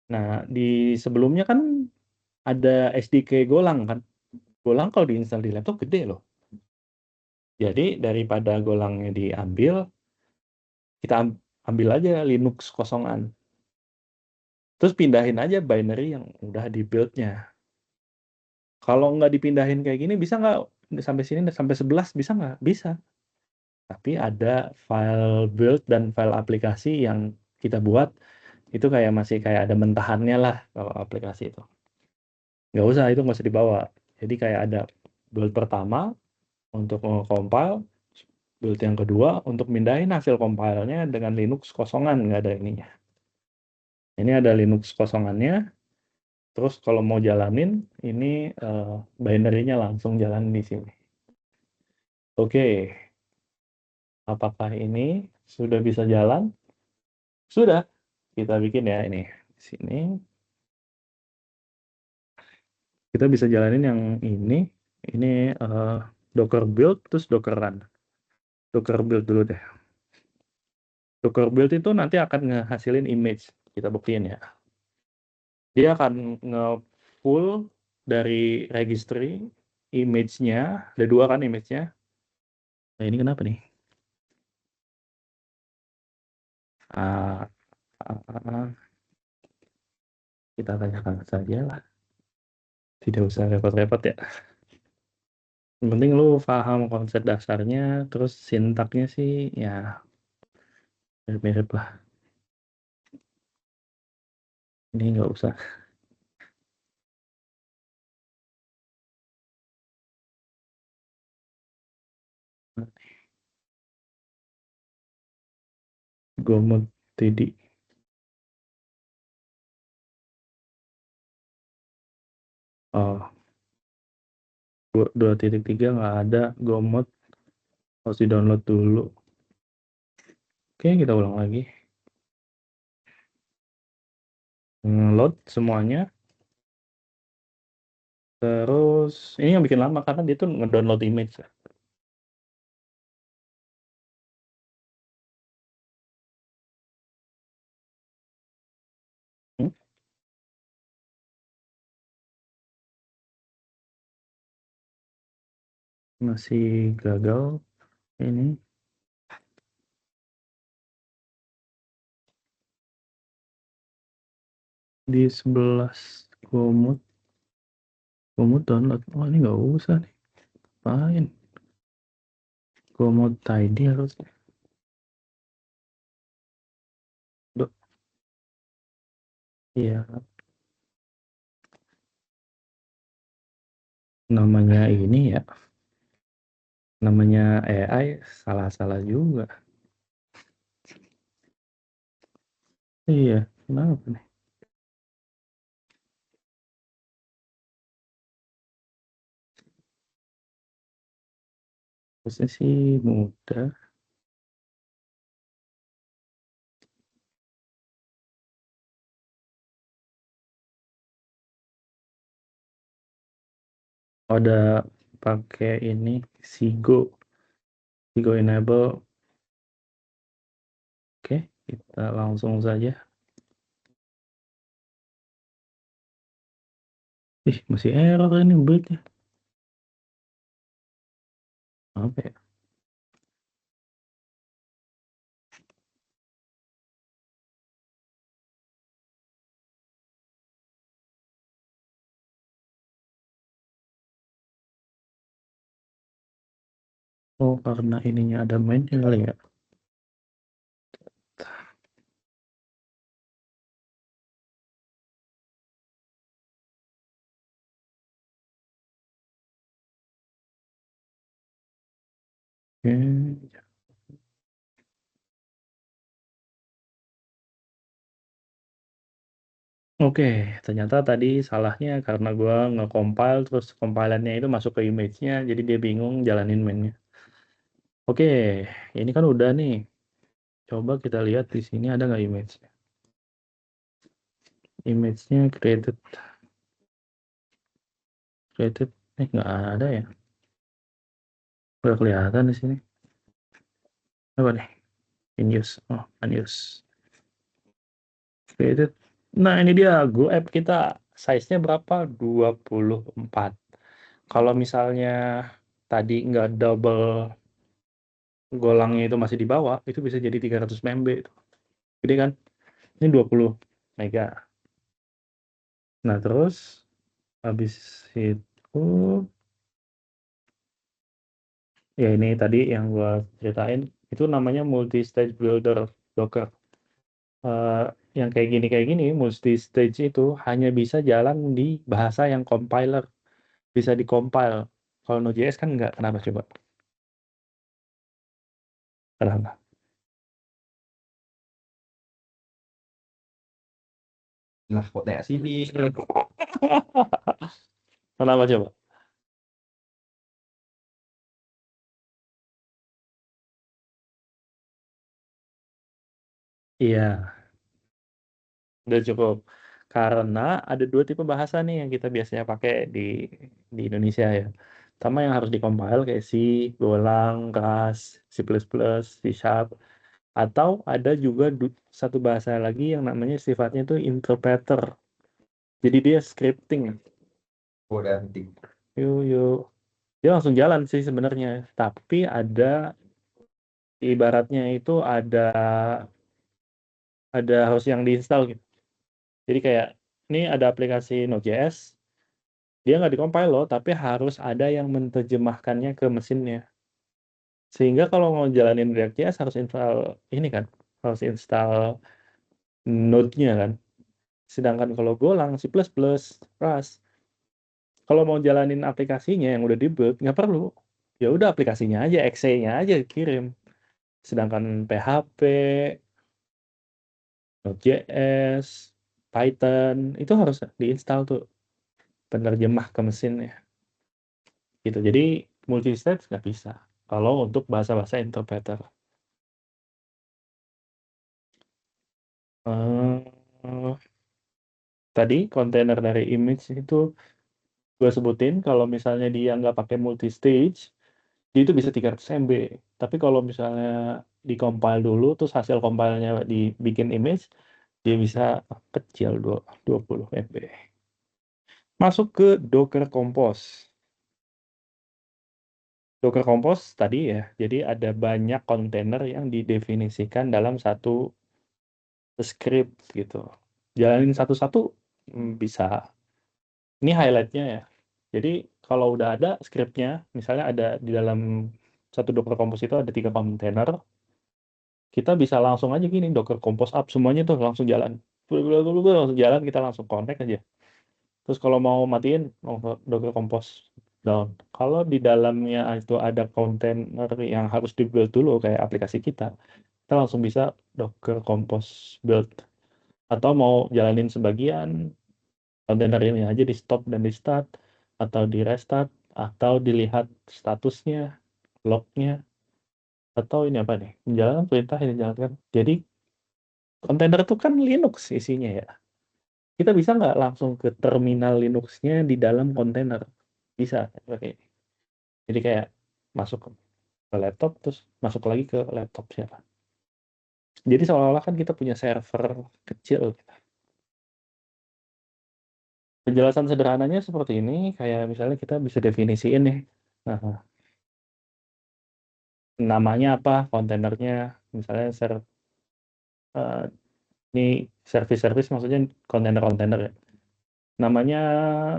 Speaker 1: Nah, di sebelumnya kan ada SDK Golang kan. Golang kalau diinstal di laptop gede loh. Jadi daripada Golangnya diambil, kita ambil aja Linux kosongan. Terus pindahin aja binary yang udah di build-nya. Kalau nggak dipindahin kayak gini, bisa nggak sampai sini, sampai 11, bisa nggak? Bisa. Tapi ada file build dan file aplikasi yang kita buat, itu kayak masih kayak ada mentahannya lah kalau aplikasi itu. Nggak usah, itu nggak usah dibawa. Jadi kayak ada build pertama untuk compile, Build yang kedua untuk mindahin hasil compile-nya dengan Linux kosongan, nggak ada ininya. Ini ada Linux kosongannya. Terus kalau mau jalanin, ini binary-nya langsung jalan di sini. Oke, apakah ini sudah bisa jalan? Sudah. Kita bikin ya ini. Di sini. Kita bisa jalanin yang ini. Ini Docker build, terus Docker run. Docker build dulu deh. Docker build itu nanti akan ngehasilin image. Kita buktiin ya. Dia akan nge-pull dari registry image-nya. Ada 2 kan image-nya. Nah, ini kenapa nih? Kita tanyakan saja lah. Tidak usah repot-repot ya. Yang penting lu paham konsep dasarnya, terus sintaknya sih ya mirip-mirip lah. Ini nggak usah. Gomod TD. Oh, 2.3 nggak ada Gomod. Harus di-download dulu. Oke, kita ulang lagi. Load semuanya. Terus, ini yang bikin lama karena dia tuh nge-download image. Hmm? Masih gagal ini. Di 11 Gomod download. Oh, ini nggak usah nih. Apain? Gomod tidy harusnya. Iya, namanya ini ya. Namanya AI salah-salah juga. Iya, kenapa nih? Harusnya sih mudah. Ada pakai ini Sigo enable. Oke, kita langsung saja. Masih error ini build-nya. Apa ya? Oh, karena ininya ada mainnya kali ya. Oke. Oke, ternyata tadi salahnya karena gua nge-compile terus compilannya itu masuk ke image-nya, jadi dia bingung jalanin mainnya. Oke, ini kan udah nih. Coba kita lihat di sini ada nggak image-nya. Image-nya created. Nggak ada ya. Udah kelihatan di sini. Apa nih? In use. Oh, unused. Created. Nah, ini dia Go App kita. Size-nya berapa? 24. Kalau misalnya tadi nggak double golangnya itu masih di bawah, itu bisa jadi 300 MB itu. Gede kan? Ini 20 mega. Nah, terus habis itu ya ini tadi yang gua ceritain itu namanya multi stage builder Docker. Yang kayak gini multi stage itu hanya bisa jalan di bahasa yang compiler bisa di compile. Kalau Node.js kan nggak. Kenapa coba? Kenapa?
Speaker 5: Lah kok kayak sini.
Speaker 1: Kenapa coba? Iya, udah cukup. Karena ada dua tipe bahasa nih yang kita biasanya pakai di Indonesia ya. Pertama yang harus dikompil kayak C, Golang, Rust, C++, C Sharp. Atau ada juga satu bahasa lagi yang namanya sifatnya itu interpreter. Jadi dia scripting.
Speaker 5: Oh, ganti.
Speaker 1: Yuk, yuk. Dia langsung jalan sih sebenarnya. Tapi ada ibaratnya itu ada harus yang diinstal gitu. Jadi kayak ini ada aplikasi Node.js, dia nggak dikompil loh, tapi harus ada yang menerjemahkannya ke mesinnya. Sehingga kalau mau jalanin React.js harus install ini kan, harus install Node-nya kan. Sedangkan kalau Golang, C++, Rust, kalau mau jalanin aplikasinya yang udah dibuild, nggak perlu. Ya udah aplikasinya aja, exe-nya aja kirim. Sedangkan PHP, Node.js, Python, itu harus diinstal tuh penerjemah ke mesinnya. Gitu. Jadi multi-stage nggak bisa. Kalau untuk bahasa-bahasa interpreter. Eh, tadi kontainer dari image itu gue sebutin kalau misalnya dia nggak pakai multi-stage, dia itu bisa 300 MB. Tapi kalau misalnya di-compile dulu, terus hasil compile-nya dibikin image, dia bisa kecil 20 MB. Masuk ke Docker Compose. Docker Compose tadi ya, jadi ada banyak kontainer yang didefinisikan dalam satu script gitu. Jalanin satu-satu bisa. Ini highlightnya ya. Jadi kalau udah ada scriptnya, misalnya ada di dalam satu Docker Compose itu ada 3 kontainer, kita bisa langsung aja gini Docker Compose up semuanya tuh langsung jalan. Langsung jalan, kita langsung connect aja. Terus kalau mau matiin Docker Compose down. Kalau di dalamnya itu ada kontainer yang harus di-build dulu kayak aplikasi kita langsung bisa Docker Compose build. Atau mau jalanin sebagian kontainer ini aja di stop dan di start, atau di restart, atau dilihat statusnya, lognya, atau ini apa nih, menjalankan perintah yang dijalankan. Jadi kontainer itu kan Linux isinya ya. Kita bisa nggak langsung ke terminal Linux-nya di dalam kontainer? Bisa. Oke. Jadi kayak masuk ke laptop, terus masuk lagi ke laptop siapa. Jadi seolah-olah kan kita punya server kecil. Penjelasan sederhananya seperti ini, kayak misalnya kita bisa definisiin nih, nah, namanya apa, kontainernya, misalnya eh, ini service-service maksudnya kontainer-kontainer ya. Namanya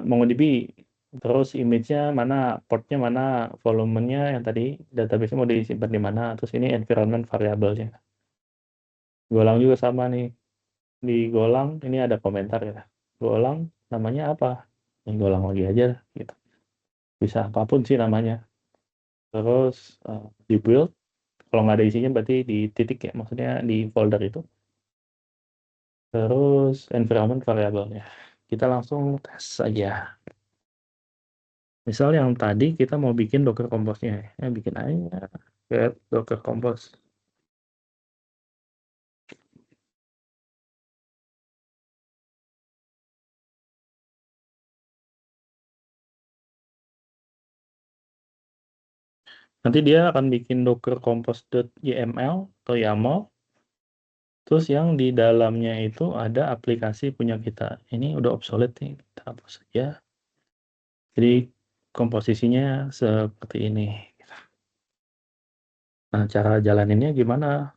Speaker 1: MongoDB, terus image-nya mana, portnya mana, volumenya yang tadi database mau disimpan di mana, terus ini environment variable-nya. Golang juga sama nih. Di Golang ini ada komentar ya. Golang namanya apa? Ini Golang lagi aja gitu. Bisa apapun sih namanya. Terus di build, kalau nggak ada isinya berarti di titik ya, maksudnya di folder itu. Terus environment variable-nya. Kita langsung tes saja. Misal yang tadi kita mau bikin Docker Compose-nya, ya bikin aja get Docker Compose. Nanti dia akan bikin Docker Compose.yml atau YAML. Terus yang di dalamnya itu ada aplikasi punya kita. Ini udah obsolete nih, kita hapus saja. Jadi komposisinya seperti ini. Nah, cara jalaninnya gimana?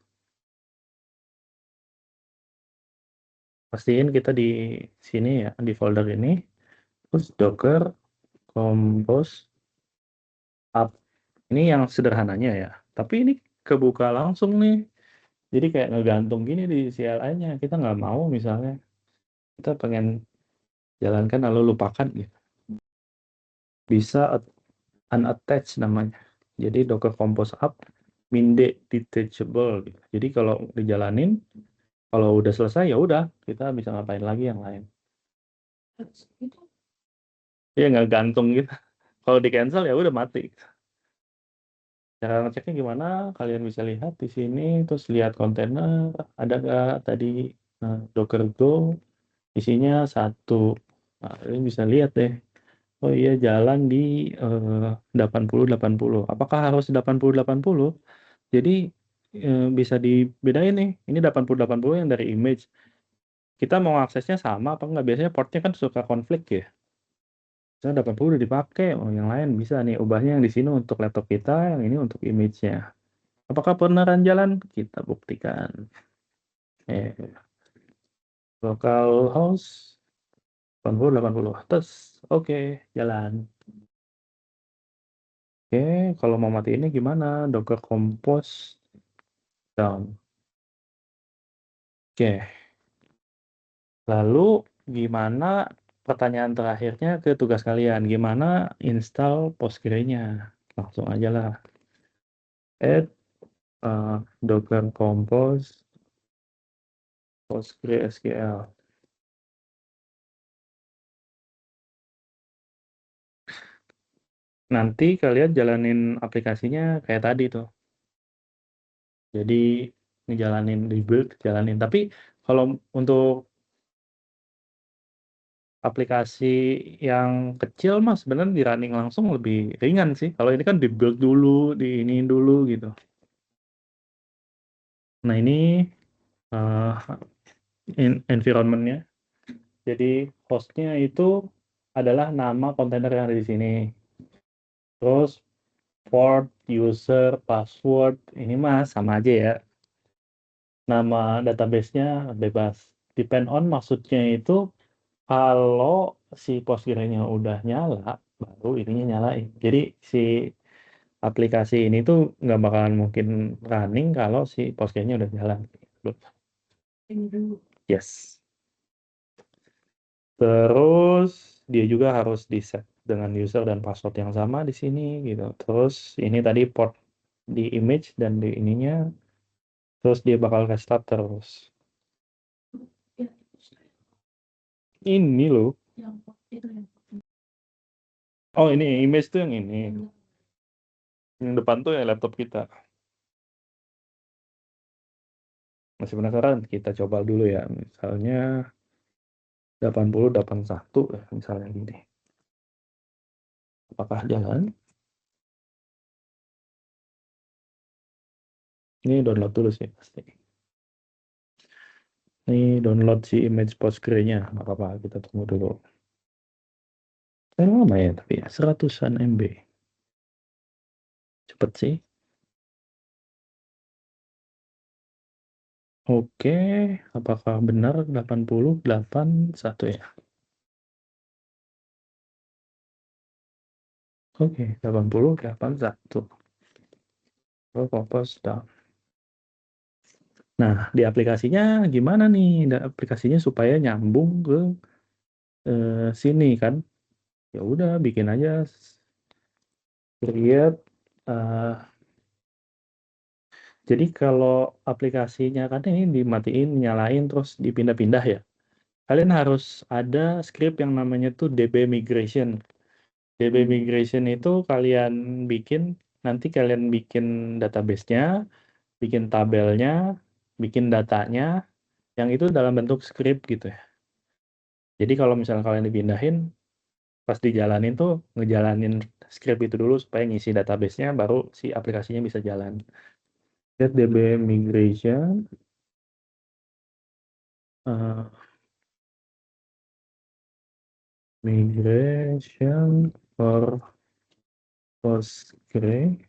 Speaker 1: Pastiin kita di sini ya, di folder ini. Terus Docker Compose up. Ini yang sederhananya ya. Tapi ini kebuka langsung nih. Jadi kayak ngegantung gini di CLI-nya. Kita nggak mau misalnya. Kita pengen jalankan lalu lupakan gitu. Bisa unattach namanya. Jadi Docker Compose up Minde detachable gitu. Jadi kalau dijalanin, kalau udah selesai ya udah kita bisa ngapain lagi yang lain.
Speaker 2: Harus gitu.
Speaker 1: Ya nggak gantung gitu. Kalau di cancel ya udah mati. Cara ngeceknya gimana? Kalian bisa lihat di sini, terus lihat kontainer, ada nggak tadi Docker Go, isinya 1. Nah, kalian bisa lihat deh. Oh iya jalan di 80-80. Apakah harus 80-80? Jadi bisa dibedain nih. Ini 80-80 yang dari image. Kita mau aksesnya sama apa enggak? Biasanya portnya kan suka konflik ya. Misalnya 80 udah dipakai, oh yang lain bisa nih ubahnya yang di sini untuk laptop kita, yang ini untuk image-nya. Apakah beneran jalan? Kita buktikan. Localhost 80-80. Terus, oke, jalan. Oke, kalau mau mati ini gimana? Docker compose down. Oke. Lalu gimana pertanyaan terakhirnya ke tugas kalian? Gimana install Postgre-nya? Langsung aja lah. Add Docker compose PostgreSQL. Nanti kalian jalanin aplikasinya kayak tadi tuh. Jadi ngejalanin rebuild, jalanin. Tapi kalau untuk aplikasi yang kecil mas sebenarnya di running langsung lebih ringan sih. Kalau ini kan di-build dulu, di ini dulu gitu. Nah ini environment-nya. Jadi hostnya itu adalah nama kontainer yang ada di sini. Terus port, user, password, ini mas sama aja ya. Nama database-nya bebas. Depend on maksudnya itu kalau si Postgre-nya udah nyala, baru ininya nyalain. Jadi si aplikasi ini tuh nggak bakalan mungkin running kalau si Postgre-nya udah jalan.
Speaker 2: Ini dulu.
Speaker 1: Yes. Terus dia juga harus di-set dengan user dan password yang sama di sini gitu. Terus ini tadi port di image dan di ininya. Terus dia bakal restart terus.
Speaker 2: Ya,
Speaker 1: Ini loh.
Speaker 2: yang itu yang
Speaker 1: Oh ini image tuh yang ini. Yang depan tuh ya laptop kita. Masih penasaran? Kita coba dulu ya. Misalnya 80-81 ya, misalnya gini. Apakah jalan? Ini download dulu sih pasti. Ini download si image Postgre-nya. Nggak apa-apa, kita tunggu dulu. Lama ya, tapi ya 100-an MB. Cepet sih. Oke, apakah benar 80-81 ya? Oke, 80-81. Oh, compose down. Nah, di aplikasinya gimana nih? Di aplikasinya supaya nyambung ke sini kan? Ya udah, bikin aja create. Jadi kalau aplikasinya kan ini dimatiin, nyalain, terus dipindah-pindah ya. Kalian harus ada script yang namanya tuh DB migration. DB migration itu kalian bikin, nanti kalian bikin database-nya, bikin tabelnya, bikin datanya, yang itu dalam bentuk script gitu ya. Jadi kalau misalnya kalian dipindahin, pas dijalanin tuh ngejalanin script itu dulu supaya ngisi database-nya, baru si aplikasinya bisa jalan. Get DB migration. Migration for PostgreSQL.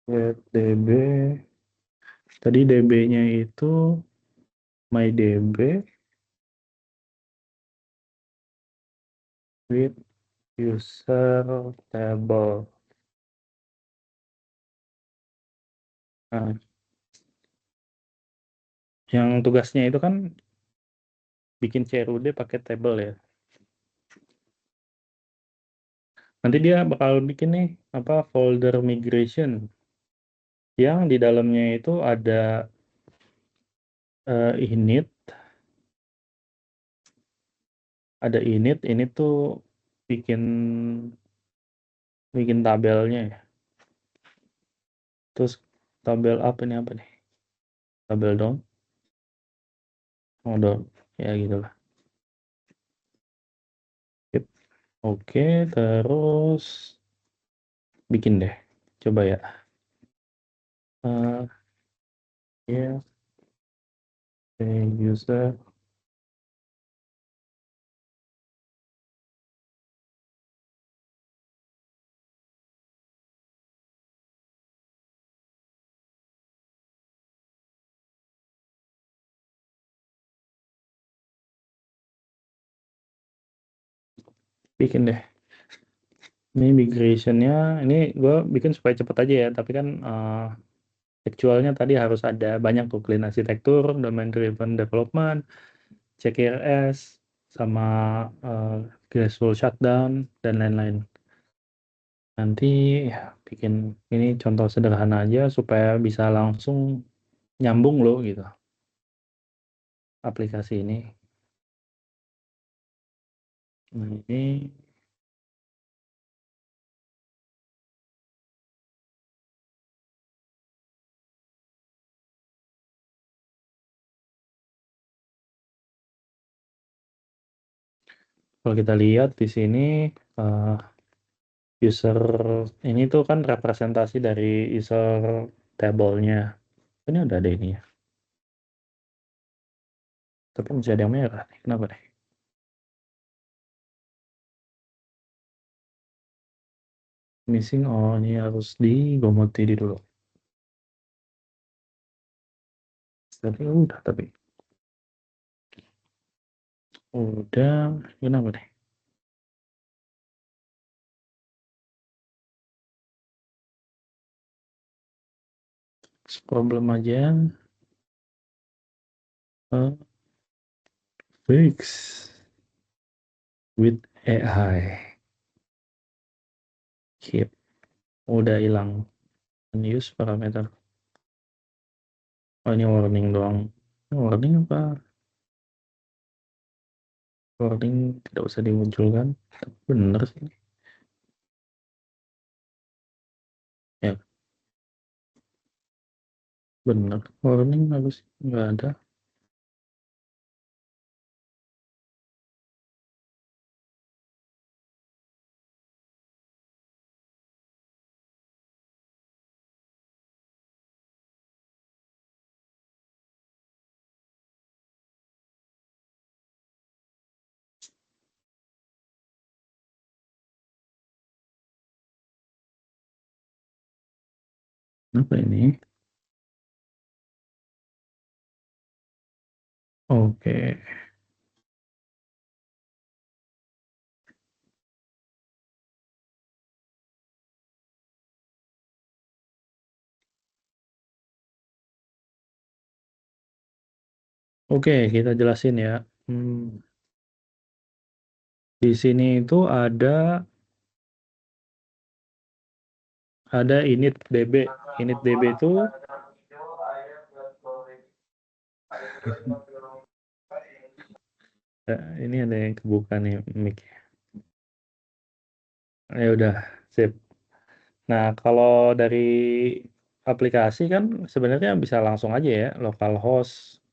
Speaker 1: Get DB. Tadi DB-nya itu MyDB with user table. Nah, yang tugasnya itu kan bikin CRUD pakai table ya. Nanti dia bakal bikin nih apa folder migration yang di dalamnya itu ada init, ini tuh bikin tabelnya ya. Terus tabel apa nih? Tabel down, down, ya gitulah. Sip. Oke, terus bikin deh, coba ya. Ya, user. Bikin deh. Ini migration-nya, ini gue bikin supaya cepet aja ya, tapi kan actualnya tadi harus ada banyak tuh, clean arsitektur, domain driven development, CKRS, sama graceful shutdown, dan lain-lain. Nanti ya bikin ini contoh sederhana aja supaya bisa langsung nyambung loh gitu aplikasi ini. Nah, ini kalau kita lihat di sini user ini tuh kan representasi dari user table-nya. Ini udah ada ini ya. Tapi masih ada yang merah nih. Kenapa nih? Missing, oh ini harus digomoti dulu. Tadi udah tapi. Udah, kenapa nih? Problem aja. Fix with AI. Keep. Udah hilang. Unuse parameter. Oh ini warning doang. Warning apa? Warning tidak usah dimunculkan. Bener sih. Ya. Bener. Warning harus nggak ada. Apa ini? Oke. Oke, kita jelasin ya. Di sini itu ada init db. Init db itu ini ada yang kebuka nih mic. Ya udah, sip. Nah, kalau dari aplikasi kan sebenarnya bisa langsung aja ya, localhost.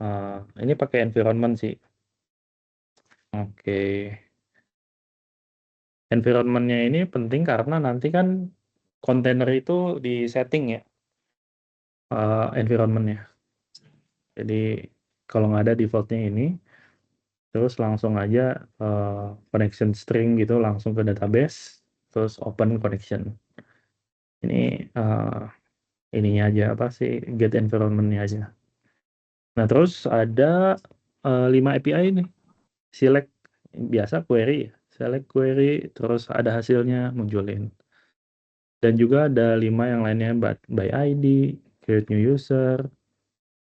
Speaker 1: Ini pakai environment sih. Oke. Environment-nya ini penting karena nanti kan kontainer itu di setting ya, environment-nya. Jadi kalau nggak ada defaultnya ini, terus langsung aja connection string gitu langsung ke database, terus open connection. Ini ininya aja apa sih, get environment-nya aja. Nah terus ada 5 API nih, select biasa query, select query, terus ada hasilnya munculin. Dan juga ada 5 yang lainnya, by ID, create new user,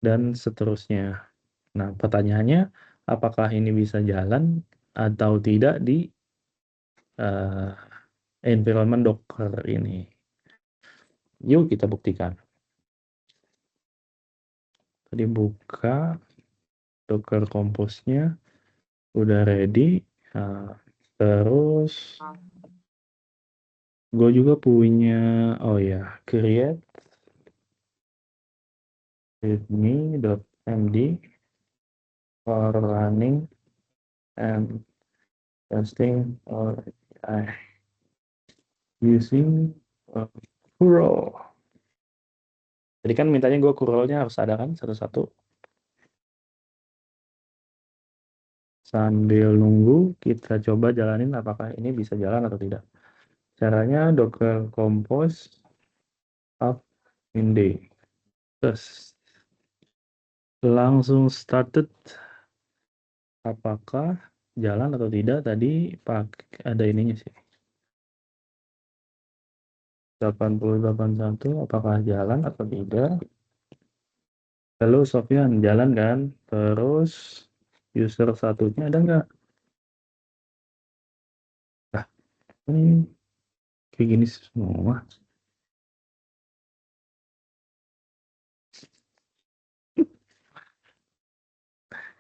Speaker 1: dan seterusnya. Nah pertanyaannya, apakah ini bisa jalan atau tidak di environment Docker ini. Yuk kita buktikan. Tadi buka Docker Compose-nya, udah ready. Nah, terus gue juga punya, oh ya, create readme.md for running and testing or using curl. Jadi kan mintanya gue curl-nya harus ada kan satu-satu. Sambil nunggu kita coba jalanin apakah ini bisa jalan atau tidak. Caranya Docker Compose up in day. Terus langsung started. Apakah jalan atau tidak? Tadi ada ininya sih. 8081 apakah jalan atau tidak? Halo Sofyan, jalan kan? Terus user satunya ada nggak? Nah, ini kayak gini semua.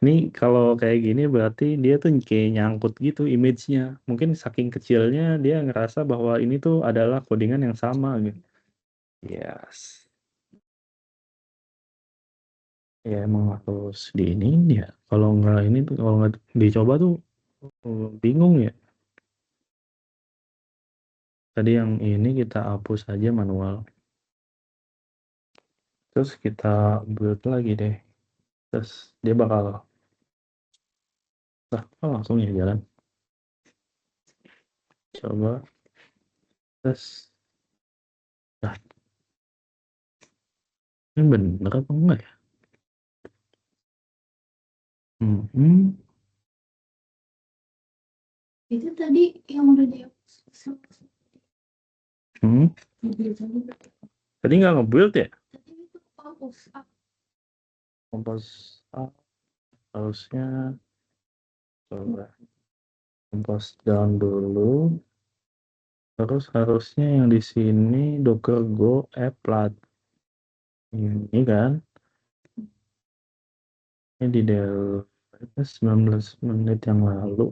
Speaker 1: Ini kalau kayak gini berarti dia tuh kayak nyangkut gitu image-nya. Mungkin saking kecilnya dia ngerasa bahwa ini tuh adalah codingan yang sama gitu. Yes. Ya emang harus di ini ya. Kalau nggak ini tuh, kalau nggak dicoba tuh bingung ya. Tadi yang ini kita hapus aja manual. Terus kita build lagi deh. Terus dia bakal langsung ya jalan. Coba. Terus. Nah. Ini bener apa enggak ya?
Speaker 2: Itu tadi yang udah dihapus.
Speaker 1: Tadi nggak nge-build ya?
Speaker 2: Tadi itu Compose up.
Speaker 1: Compose up. Harusnya coba Compose down dulu. Terus harusnya yang di sini Docker Go applet. Ini kan. Ini di Dell 19 menit yang lalu.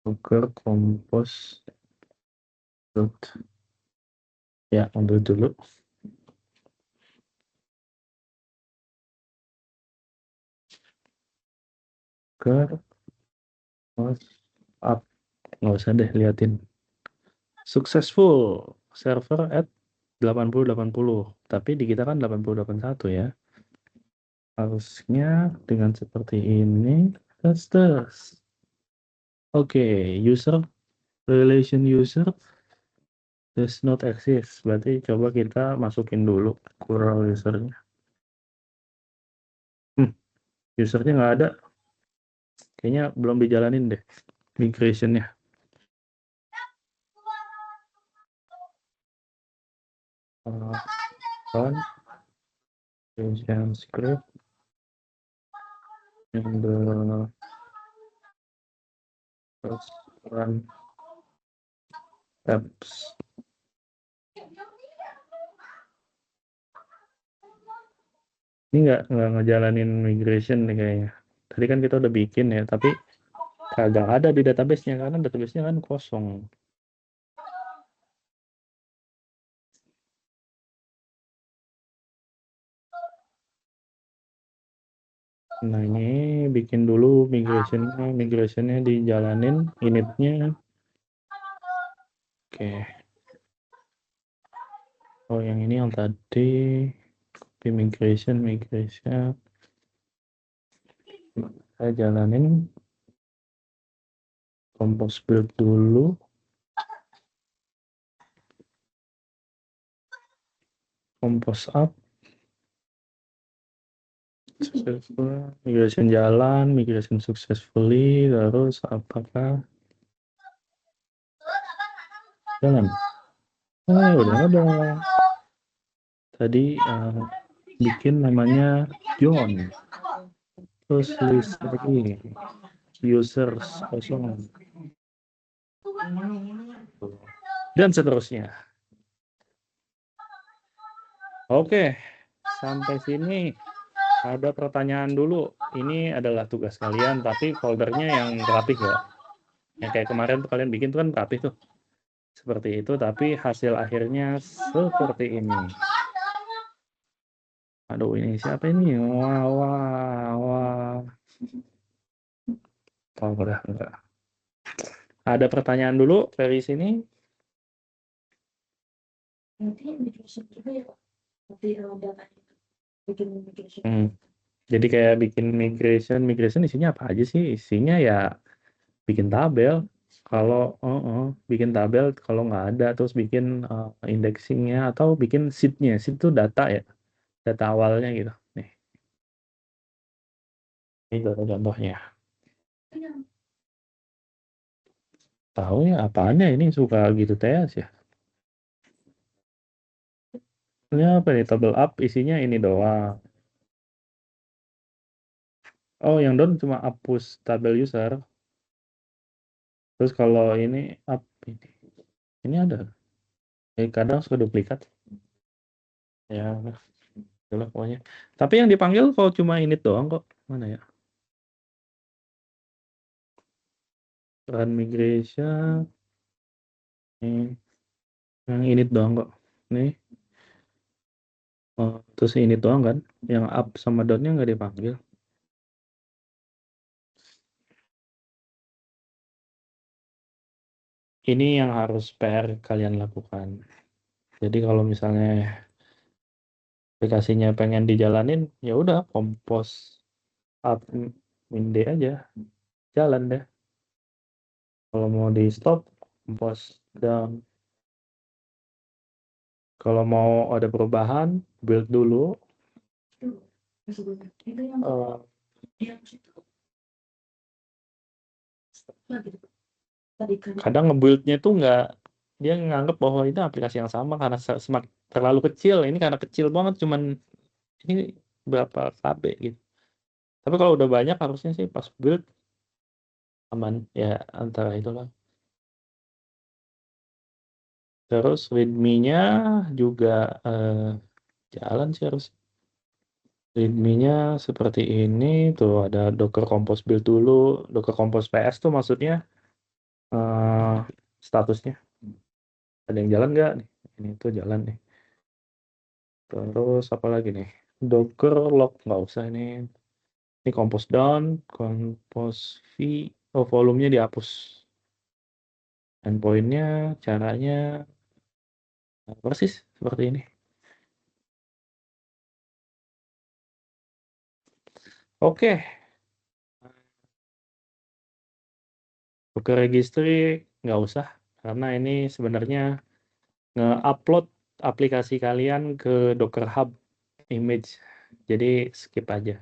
Speaker 1: Docker Compose. Ya, ambil dulu. Docker Compose up. Nggak usah deh liatin. Successful. Server at 8080. Tapi di kita kan 8081 ya. Harusnya dengan seperti ini. Tes. Oke, user relation user does not exist. Berarti coba kita masukin dulu curl usernya. Usernya nggak ada. Kayaknya belum dijalanin deh migrationnya. Run migration script and first run apps. Ini nggak ngejalanin migration nih kayaknya. Tadi kan kita udah bikin ya, tapi kagak ada di database-nya karena database-nya kan kosong. Nah ini bikin dulu migrationnya dijalanin initnya. Oke. Oh yang ini yang tadi copy migration. Saya jalanin compose build dulu. Compose up. Successful. Migration jalan, migration successfully. Terus apakah jalan? Udah ada. Tadi bikin namanya John. Terus list lagi users kosong. dan seterusnya. Oke, sampai sini ada pertanyaan dulu. Ini adalah tugas kalian, tapi foldernya yang rapih ya. Yang kayak kemarin tuh kalian bikin tuh kan rapih tuh. Seperti itu, tapi hasil akhirnya seperti ini. Aduh, ini siapa ini? Wah, wah, wah. Oh, udah enggak. Ada pertanyaan dulu dari sini?
Speaker 2: Nanti migration juga ya Pak. Nanti data itu bikin migration.
Speaker 1: Jadi kayak bikin migration isinya apa aja sih? Isinya ya bikin tabel. Kalau bikin tabel kalau nggak ada, terus bikin indexingnya atau bikin sheet-nya. Sheet itu data ya, data awalnya gitu. Nih, ini contohnya. Tahu ya apaan ya ini suka gitu TS ya. Ini apa nih, tabel up isinya ini doang. Oh, yang down cuma hapus tabel user. Terus kalau ini up ini ada. Kadang suka duplikat. Ya, itulah pokoknya. Tapi yang dipanggil kalau cuma init doang kok. Mana ya? Run migration. Nih, yang init doang kok. Nih. Oh, terus init doang kan? Yang up sama down-nya nggak dipanggil. Ini yang harus PR kalian lakukan. Jadi kalau misalnya aplikasinya pengen dijalanin, ya udah compose up min D aja. Jalan deh. Kalau mau di stop, compose down. Kalau mau ada perubahan, build dulu.
Speaker 2: Itu yang yang situ. Tadi kan
Speaker 1: Kadang nge-build-nya tuh nggak, dia nganggap bahwa itu aplikasi yang sama karena semakin terlalu kecil. Ini karena kecil banget, cuman ini berapa KB gitu. Tapi kalau udah banyak harusnya sih pas build aman ya, antara itulah. Terus readme-nya juga jalan sih harus. Readme-nya seperti ini tuh, ada docker compose build dulu. Docker compose PS tuh maksudnya statusnya ada yang jalan nggak nih, ini tuh jalan nih. Terus apa lagi nih, docker log nggak usah ini compose down, compose v, oh volumenya dihapus. Endpoint-nya caranya persis seperti ini. Oke, docker registry nggak usah karena ini sebenarnya nge-upload aplikasi kalian ke Docker Hub image, jadi skip aja.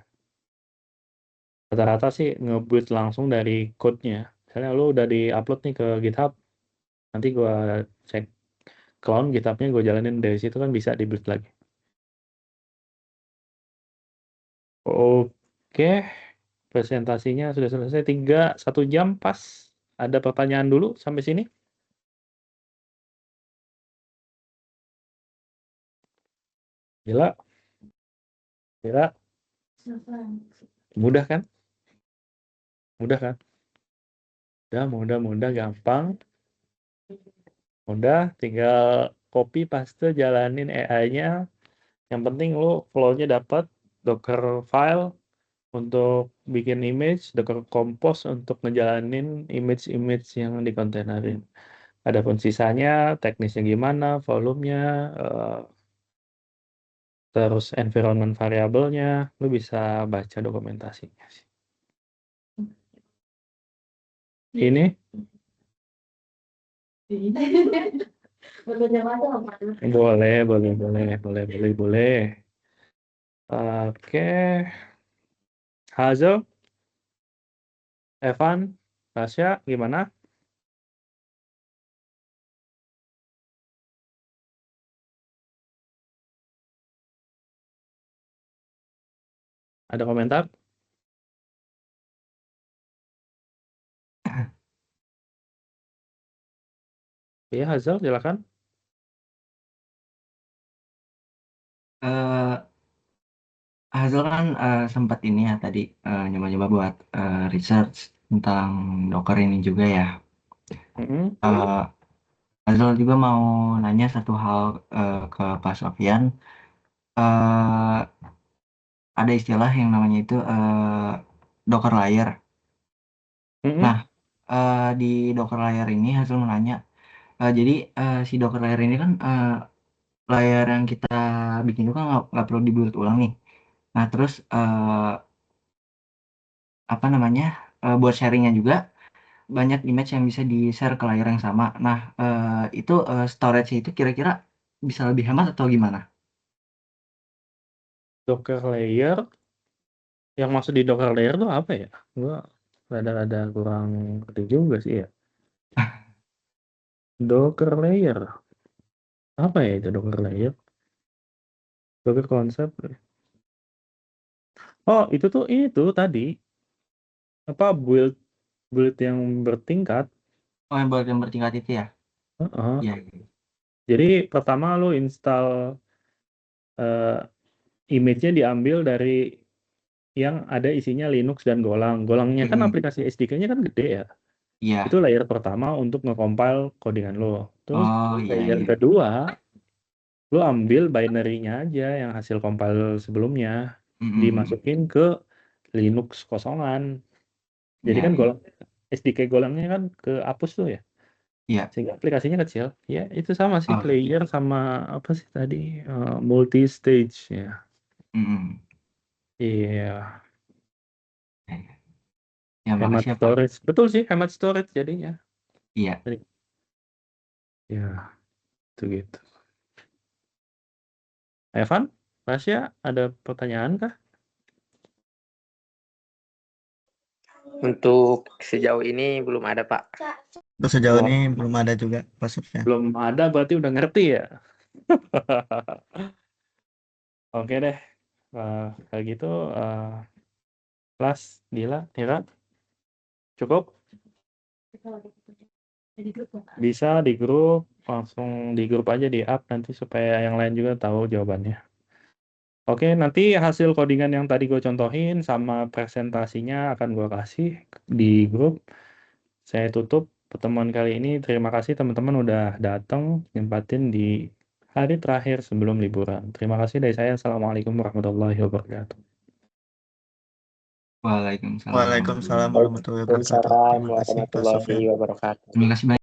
Speaker 1: Rata-rata sih nge-build langsung dari code-nya. Misalnya lu udah di-upload nih ke GitHub, nanti gua cek clone GitHub-nya, gue jalanin dari situ kan bisa di-build lagi. Oke, presentasinya sudah selesai 1 jam pas. Ada pertanyaan dulu sampai sini? Gila, gila, mudah kan? Mudah kan? Mudah, gampang. Udah, tinggal copy paste, jalanin AI-nya. Yang penting lu flow-nya dapat, Docker file untuk bikin image, Docker Compose untuk ngejalanin image-image yang di kontainerin. Adapun sisanya, teknisnya gimana, volumenya, terus environment variabelnya, lu bisa baca dokumentasinya sih. Ini boleh. Oke, Hazel, Evan, Tasya, gimana? Ada komentar? Ya, Hazal, silakan.
Speaker 3: Eh, Hazel kan sempat ini ya tadi nyoba-nyoba buat research tentang Docker ini juga ya.
Speaker 1: Mm-mm.
Speaker 3: Eh, Hazel juga mau nanya satu hal ke Pak Sofyan. Eh, ada istilah yang namanya itu Docker layer.
Speaker 1: Mm-mm.
Speaker 3: Nah, di Docker layer ini Hazel mau nanya, jadi si Docker layer ini kan layar yang kita bikin itu kan nggak perlu dibuat ulang nih. Nah, terus apa namanya buat sharingnya juga banyak image yang bisa di-share ke layar yang sama. Nah, itu storage itu kira-kira bisa lebih hemat atau gimana?
Speaker 1: Docker layer, yang maksud di Docker layer tuh apa ya? Gua rada-rada kurang ngerti juga sih ya. Docker layer, apa ya itu Docker layer? Docker konsep. Oh, itu tadi apa build build yang bertingkat.
Speaker 3: Oh, yang bertingkat itu ya?
Speaker 1: Heeh.
Speaker 3: Iya, iya.
Speaker 1: Jadi pertama lo install image-nya diambil dari yang ada isinya Linux dan Golang. Golangnya kan
Speaker 3: Mm-mm.
Speaker 1: aplikasi SDK-nya kan gede ya. Itu
Speaker 3: Iya.
Speaker 1: layer pertama untuk nge-compile codingan lo. Terus
Speaker 3: Oh, iya,
Speaker 1: layer
Speaker 3: iya.
Speaker 1: kedua, lo ambil binary-nya aja yang hasil compile sebelumnya,
Speaker 3: Mm-mm.
Speaker 1: dimasukin ke Linux kosongan. Jadi
Speaker 3: Iya,
Speaker 1: kan
Speaker 3: iya.
Speaker 1: Golang SDK Golangnya kan kehapus tuh ya.
Speaker 3: Iya.
Speaker 1: Sehingga aplikasinya kecil. Ya, itu sama sih
Speaker 3: Oh,
Speaker 1: player sama apa sih tadi multi stage ya.
Speaker 3: mm-mm.
Speaker 1: Iya,
Speaker 3: Iya, iya. Ya,
Speaker 1: hemat
Speaker 3: makasih ya, Pak.
Speaker 1: storage. Betul sih, hemat storage jadinya.
Speaker 3: Iya.
Speaker 1: Jadi, ya, itu gitu. Evan, Rasya, ada pertanyaan kah?
Speaker 4: Untuk sejauh ini belum ada, Pak.
Speaker 6: Untuk sejauh
Speaker 1: Oh,
Speaker 6: ini belum ada juga Pak Sofyan.
Speaker 1: belum ada berarti udah ngerti ya. Oke deh. Kayak gitu, Las, Dila, Tira, cukup?
Speaker 2: Jadi grup ya.
Speaker 1: Bisa di grup, langsung di grup aja di up nanti supaya yang lain juga tahu jawabannya. Oke, nanti hasil codingan yang tadi gue contohin sama presentasinya akan gue kasih di grup. Saya tutup pertemuan kali ini. Terima kasih teman-teman udah datang, nyempatin di hari terakhir sebelum liburan. Terima kasih dari saya. Assalamualaikum warahmatullahi wabarakatuh.
Speaker 3: Waalaikumsalam warahmatullahi
Speaker 6: Waalaikumsalam
Speaker 3: wabarakatuh.
Speaker 6: warahmatullahi wabarakatuh.
Speaker 4: Waalaikumsalam
Speaker 6: Terima kasih Pak
Speaker 4: warahmatullahi
Speaker 6: Sofyan.
Speaker 4: wabarakatuh.
Speaker 3: Terima kasih banyak.